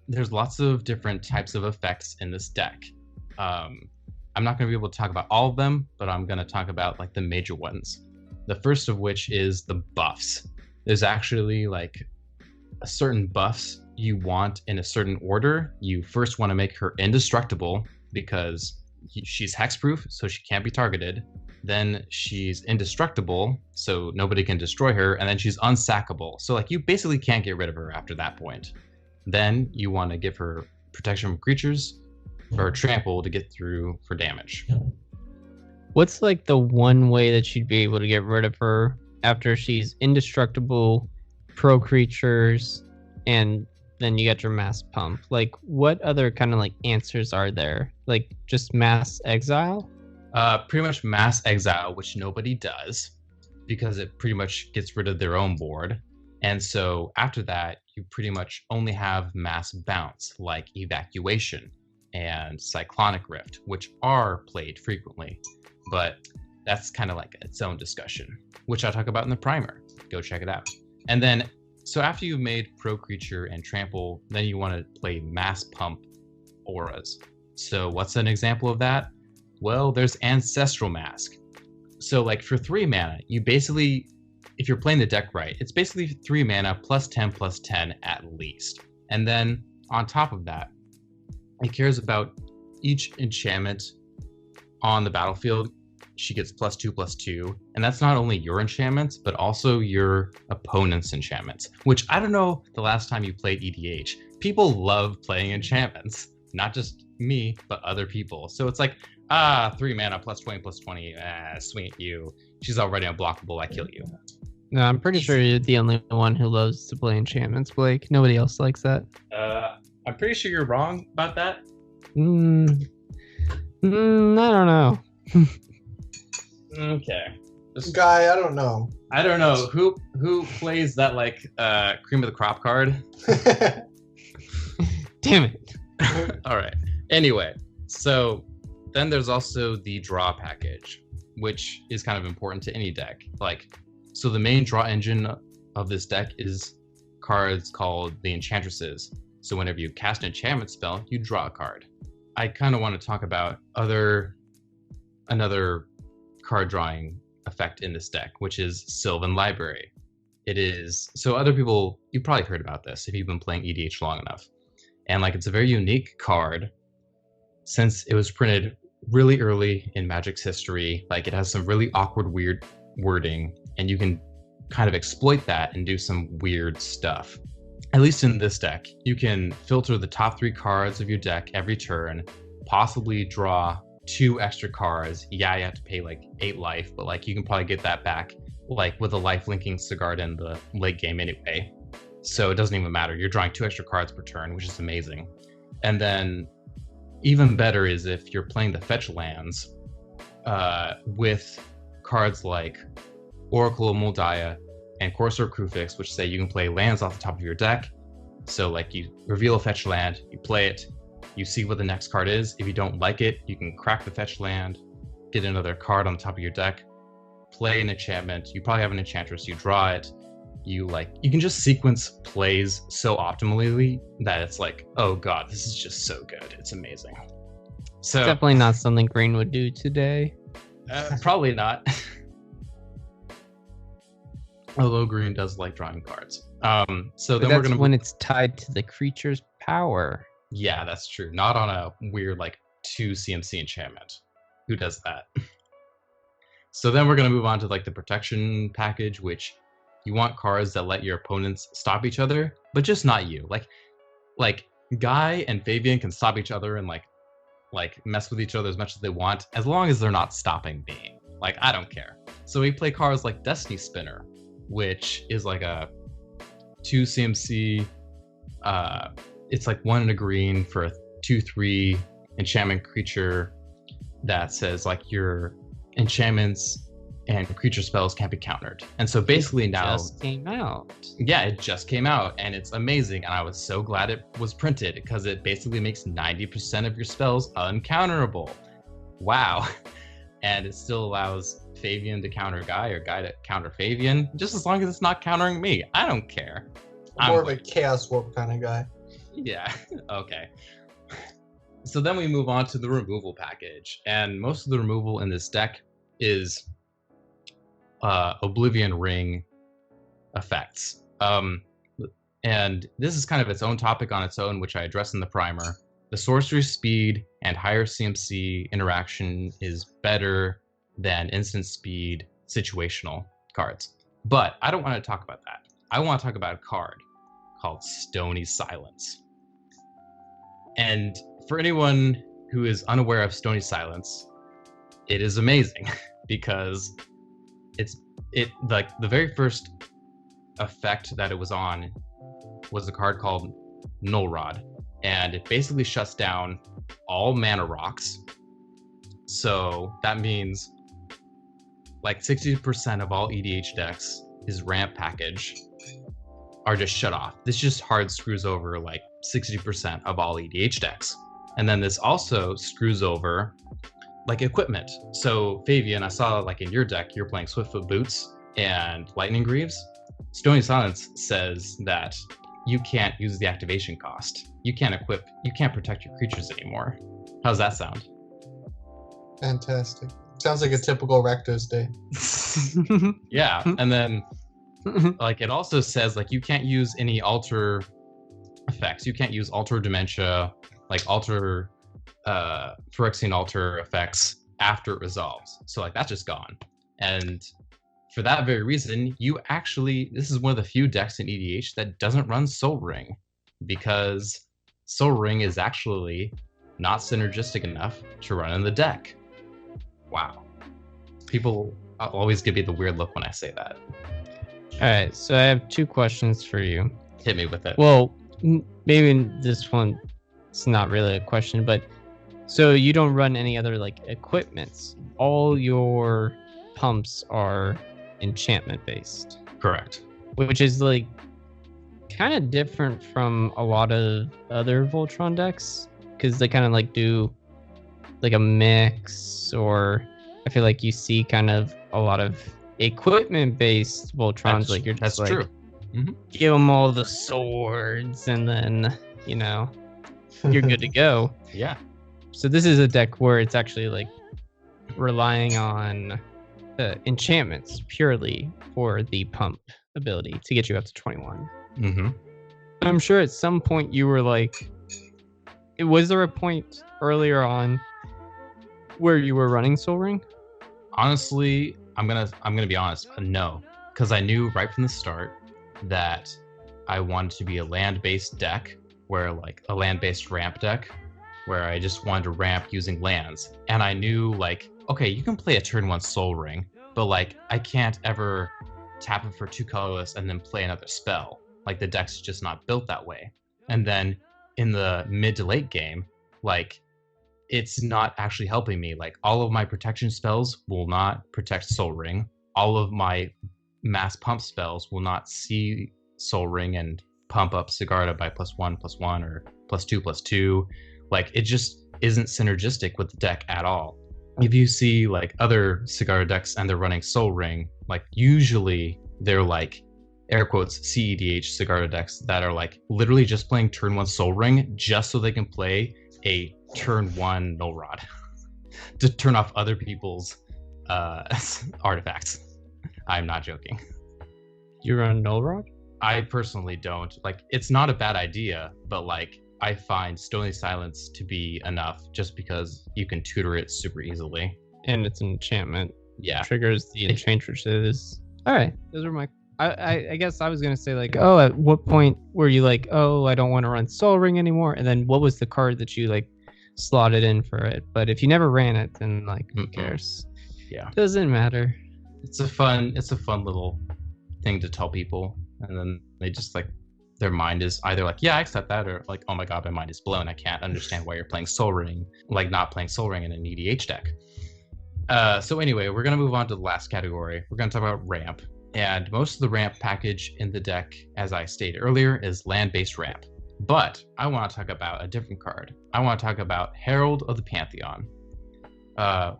S1: there's lots of different types of effects in this deck. I'm not going to be able to talk about all of them, but I'm going to talk about like the major ones. The first of which is the buffs. There's actually like a certain buffs you want in a certain order. You first want to make her indestructible because she's hexproof, so she can't be targeted. Then she's indestructible, so nobody can destroy her. And then she's unsackable. So like you basically can't get rid of her after that point. Then you want to give her protection from creatures or trample to get through for damage.
S2: What's like the one way that she'd be able to get rid of her after she's indestructible, pro creatures, and then you get your mass pump? Like what other kind of like answers are there? Like just mass exile?
S1: Pretty much mass exile, which nobody does because it pretty much gets rid of their own board. And so after that, you pretty much only have mass bounce like evacuation and Cyclonic Rift, which are played frequently, but that's kind of like its own discussion, which I'll talk about in the primer. Go check it out. And then, so after you've made Pro Creature and Trample, then you want to play Mass Pump auras. So what's an example of that? Well, there's Ancestral Mask. So like for 3 mana, you basically, if you're playing the deck right, it's basically 3 mana plus 10 at least. And then on top of that, it cares about each enchantment on the battlefield. She gets +2/+2, and that's not only your enchantments, but also your opponent's enchantments, which I don't know the last time you played EDH. People love playing enchantments, not just me, but other people. So it's like, 3 mana +20/+20, sweet you. She's already unblockable, I kill you.
S2: No, I'm pretty sure you're the only one who loves to play enchantments, Blake. Nobody else likes that.
S1: I'm pretty sure you're wrong about that.
S2: I don't know.
S1: Okay.
S3: Guy, I don't know.
S1: I don't know who plays that like cream of the crop card.
S2: Damn it.
S1: All right. Anyway, so then there's also the draw package, which is kind of important to any deck. Like, so the main draw engine of this deck is cards called the Enchantresses. So whenever you cast an enchantment spell, you draw a card. I kind of want to talk about another card drawing effect in this deck, which is Sylvan Library. It is, so other people, you've probably heard about this if you've been playing EDH long enough. And like, it's a very unique card since it was printed really early in Magic's history. Like, it has some really awkward, weird wording, and you can kind of exploit that and do some weird stuff. At least in this deck, you can filter the top 3 cards of your deck every turn, possibly draw 2 extra cards. Yeah, you have to pay like 8 life, but like you can probably get that back like with a life linking Cigarde in the late game anyway. So it doesn't even matter. You're drawing 2 extra cards per turn, which is amazing. And then even better is if you're playing the fetch lands with cards like Oracle of Moldiah and Courser of Kruphix, which say you can play lands off the top of your deck. So like you reveal a fetch land, you play it, you see what the next card is. If you don't like it, you can crack the fetch land, get another card on the top of your deck, play an enchantment. You probably have an enchantress, you draw it. You can just sequence plays so optimally that it's like, oh god, this is just so good. It's amazing. So
S2: definitely not something Green would do today.
S1: Probably not. Although Green does like drawing cards. So then we're gonna
S2: when it's tied to the creature's power.
S1: Yeah, that's true. Not on a weird like 2 CMC enchantment. Who does that? So then we're gonna move on to like the protection package, which you want cards that let your opponents stop each other, but just not you. Like Guy and Fabian can stop each other and like mess with each other as much as they want, as long as they're not stopping me. Like, I don't care. So we play cards like Destiny Spinner, which is like a 2 CMC. It's like 1 and a green for a 2/3 enchantment creature that says like your enchantments and creature spells can't be countered. And so basically now...
S2: It just came out.
S1: Yeah, it just came out, and it's amazing. And I was so glad it was printed, because it basically makes 90% of your spells uncounterable. Wow. And it still allows Favian to counter Guy, or Guy to counter Favian, just as long as it's not countering me. I don't care.
S3: I'm more of a Chaos Warp kind of guy.
S1: Yeah, okay. So then we move on to the removal package. And most of the removal in this deck is Oblivion Ring effects. And this is kind of its own topic on its own, which I address in the primer. The sorcery speed and higher CMC interaction is better than instant speed situational cards. But I don't want to talk about that. I want to talk about a card called Stony Silence. And for anyone who is unaware of Stony Silence, it is amazing because it like the very first effect that it was on was a card called Null Rod, and it basically shuts down all mana rocks. So that means like 60% of all EDH decks, his ramp package, are just shut off. This just hard screws over like 60% of all EDH decks. And then this also screws over like equipment. So Fabian, I saw like in your deck, you're playing Swiftfoot Boots and Lightning Greaves. Stony Silence says that you can't use the activation cost. You can't protect your creatures anymore. How's that sound?
S3: Fantastic. Sounds like a typical Rakdos day.
S1: Yeah, and then like it also says like you can't use any alter effects. You can't use alter dementia, like alter Phyrexian alter effects after it resolves. So like that's just gone. And for that very reason, this is one of the few decks in EDH that doesn't run Soul Ring, because Soul Ring is actually not synergistic enough to run in the deck. Wow. People always give me the weird look when I say that.
S2: All right, so I have 2 questions for you.
S1: Hit me with it.
S2: Well, maybe this one, it's not really a question, but so you don't run any other like equipments. All your pumps are enchantment based.
S1: Correct.
S2: Which is like kind of different from a lot of other Voltron decks, because they kind of like do like a mix, or I feel like you see kind of a lot of equipment based Voltrons. Like you're just
S1: that's true.
S2: Give them all the swords and then you're good to go.
S1: Yeah.
S2: So this is a deck where it's actually like relying on enchantments purely for the pump ability to get you up to 21. I'm sure at some point you were like, was there a point earlier on where you were running Soul Ring?
S1: Honestly, I'm gonna be honest, no, because I knew right from the start that I wanted to be a land-based deck, where like a land-based ramp deck, where I just wanted to ramp using lands. And I knew like, okay, you can play a turn 1 Soul Ring, but like I can't ever tap it for 2 colorless and then play another spell. Like the deck's just not built that way. And then in the mid to late game, like it's not actually helping me. Like all of my protection spells will not protect Soul Ring. All of my mass pump spells will not see Soul Ring and pump up Cigarde by +1/+1 or +2/+2. Like it just isn't synergistic with the deck at all. If you see like other Cigarde decks and they're running Soul Ring, like usually they're like air quotes CEDH Cigarde decks that are like literally just playing turn 1 Soul Ring just so they can play a turn 1 Null Rod to turn off other people's artifacts. I'm not joking.
S2: You run Null Rod?
S1: I personally don't. Like, it's not a bad idea, but like, I find Stony Silence to be enough just because you can tutor it super easily.
S2: And it's an enchantment.
S1: Yeah.
S2: Triggers the Enchantress's. Alright, those were my... I guess I was going to say, like, oh, at what point were you like, oh, I don't want to run Soul Ring anymore? And then what was the card that you, like, slotted in for it? But if you never ran it, then, like, who cares?
S1: Yeah.
S2: Doesn't matter.
S1: It's a fun little thing to tell people. And then they just, like, their mind is either like, yeah, I accept that, or like, oh my god, my mind is blown. I can't understand why you're playing Soul Ring, like not playing Soul Ring in an EDH deck. So anyway, we're going to move on to the last category. We're going to talk about ramp. And most of the ramp package in the deck, as I stated earlier, is land-based ramp. But I want to talk about a different card. I want to talk about Herald of the Pantheon,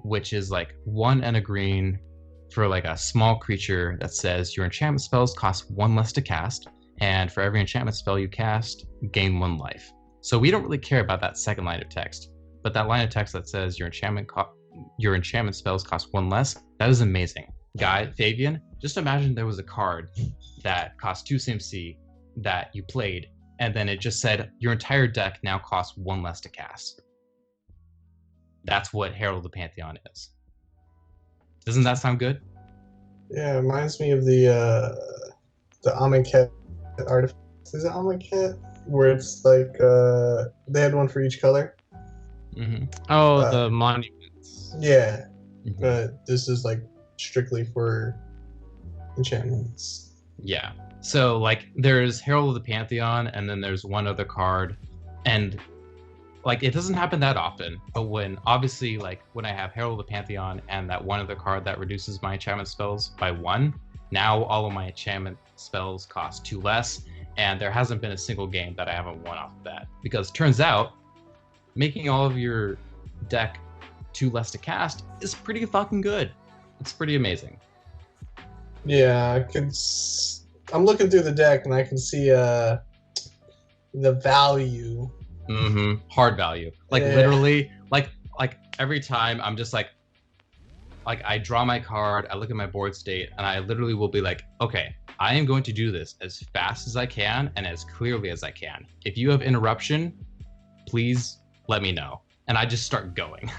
S1: which is like 1 and a green for like a small creature that says your enchantment spells cost 1 less to cast, and for every enchantment spell you cast, gain 1 life. So we don't really care about that second line of text, but that line of text that says your enchantment spells cost 1 less, that is amazing. Guy, Fabian, just imagine there was a card that cost 2 CMC that you played, and then it just said your entire deck now costs 1 less to cast. That's what Herald of the Pantheon is. Doesn't that sound good?
S3: Yeah, it reminds me of the Amonkhet artifact. Is it Amonkhet? Where it's like they had one for each color.
S1: Mm-hmm.
S2: Oh, the monuments.
S3: Yeah,
S1: Mm-hmm.
S3: but this is like strictly for enchantments.
S1: Yeah. So like there's Herald of the Pantheon, and then there's one other card, and like it doesn't happen that often, but when obviously like when I have Herald of the Pantheon and that one other card that reduces my enchantment spells by 1, now all of my enchantment spells cost 2 less, and there hasn't been a single game that I haven't won off of that, because turns out making all of your deck 2 less to cast is pretty fucking good. It's pretty amazing.
S3: Yeah, I'm looking through the deck and I can see the value.
S1: Mm-hmm. Hard value. Like literally, like every time I'm just like I draw my card, I look at my board state, and I literally will be like, okay, I am going to do this as fast as I can and as clearly as I can. If you have interruption, please let me know. And I just start going.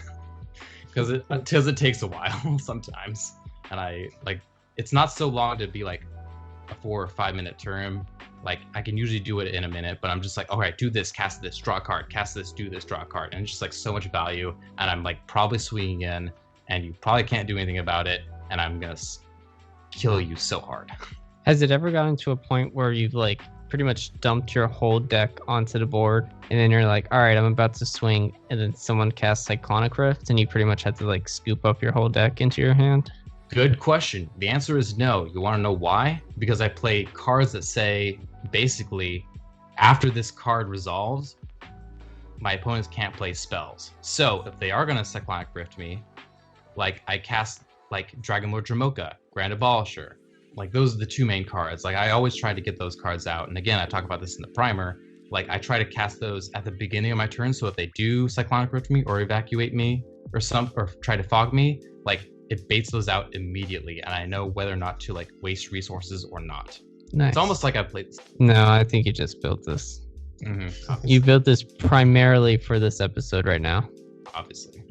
S1: Because it takes a while sometimes. And I like, it's not so long to be like a 4 or 5 minute term. Like I can usually do it in a minute, but I'm just like, all right, do this, cast this, draw a card, cast this, do this, draw a card. And it's just like so much value. And I'm like probably swinging in, and you probably can't do anything about it. And I'm going to kill you so hard.
S2: Has it ever gotten to a point where you've like pretty much dumped your whole deck onto the board, and then you're like, all right, I'm about to swing, and then someone casts Cyclonic Rift, and you pretty much had to like scoop up your whole deck into your hand?
S1: Good question. The answer is no. You want to know why? Because I play cards that say, basically, after this card resolves, my opponents can't play spells. So if they are going to Cyclonic Rift me, like I cast like Dragon Lord Dramoka, Grand Abolisher. Like those are the 2 main cards. Like I always try to get those cards out. And again, I talk about this in the primer. Like I try to cast those at the beginning of my turn, so if they do Cyclonic Rift me or evacuate me or try to fog me, like it baits those out immediately, and I know whether or not to like waste resources or not.
S2: Nice.
S1: It's almost like I played this.
S2: No, I think you just built this.
S1: Mm-hmm.
S2: You built this primarily for this episode right now.
S1: Obviously.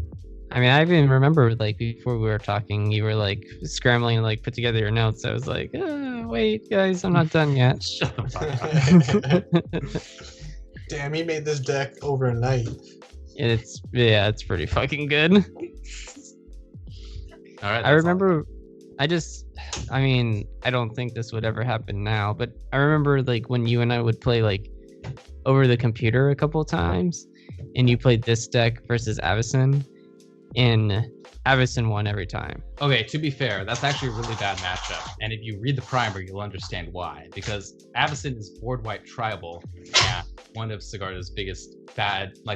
S2: I mean, I even remember like before we were talking, you were like scrambling to like put together your notes. I was like, wait, guys, I'm not done yet.
S1: Shut the fuck up.
S3: Damn, he made this deck overnight.
S2: It's pretty fucking good.
S1: All right.
S2: I remember, I I mean, I don't think this would ever happen now, but I remember like when you and I would play like over the computer a couple of times, and you played this deck versus Avacyn, and Avacyn won every time.
S1: Okay, to be fair, that's actually a really bad matchup. And if you read the primer, you'll understand why. Because Avacyn is board wipe tribal. Yeah, one of Cigarde's biggest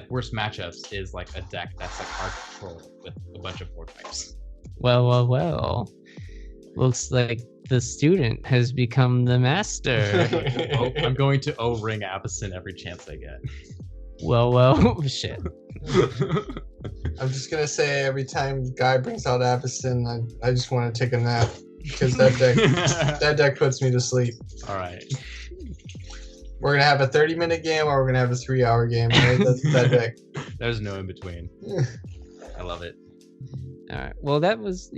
S1: worst matchups is like a deck that's like hard control with a bunch of board wipes.
S2: Well. Looks like the student has become the master.
S1: I'm going to O-ring Avacyn every chance I get.
S2: Well, shit.
S3: I'm just gonna say every time Guy brings out Avacyn, I just want to take a nap because that deck puts me to sleep.
S1: All right.
S3: We're gonna have a 30-minute game, or we're gonna have a 3-hour game. Right? That's that deck.
S1: There's no in between. I love it.
S2: All right. Well, that was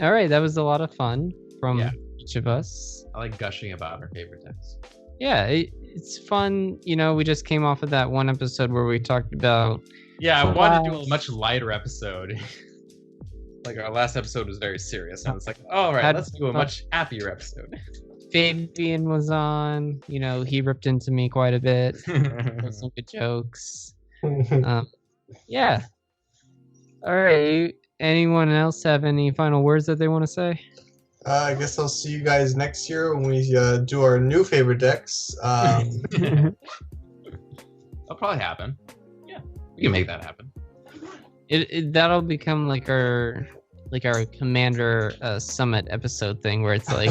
S2: all right. That was a lot of fun from each of us.
S1: I like gushing about our favorite decks.
S2: Yeah, it's fun. You know, we just came off of that one episode where we talked about.
S1: Yeah, I wanted to do a much lighter episode. Like our last episode was very serious, and it's like, all right, let's do a much happier episode.
S2: Fabian was on. You know, he ripped into me quite a bit. Some good jokes. Yeah. All right. Anyone else have any final words that they want to say?
S3: I guess I'll see you guys next year when we do our new favorite decks.
S1: That'll probably happen. Yeah, we can make that happen.
S2: That'll become like our Commander Summit episode thing, where it's like,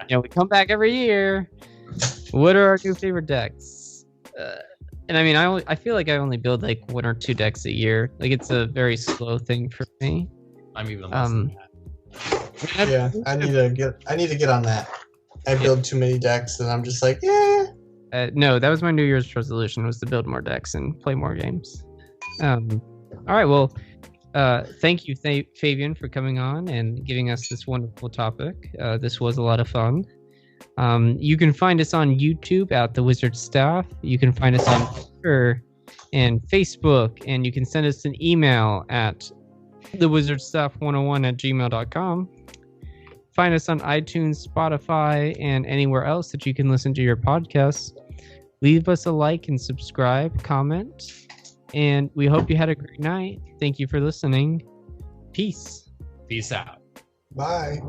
S2: we come back every year. What are our new favorite decks? And I mean, I feel like I only build like 1 or 2 decks a year. Like it's a very slow thing for me.
S1: I'm even less than that.
S3: Yeah, I need to get on that. I build too many decks, and I'm just like, yeah.
S2: No, that was my New Year's resolution, was to build more decks and play more games. All right, well, thank you, Fabian, for coming on and giving us this wonderful topic. This was a lot of fun. You can find us on YouTube at The Wizard Staff. You can find us on Twitter and Facebook, and you can send us an email at thewizardstaff101@gmail.com. Find us on iTunes, Spotify, and anywhere else that you can listen to your podcasts. Leave us a like and subscribe, comment, and we hope you had a great night. Thank you for listening. Peace.
S1: Peace out.
S3: Bye.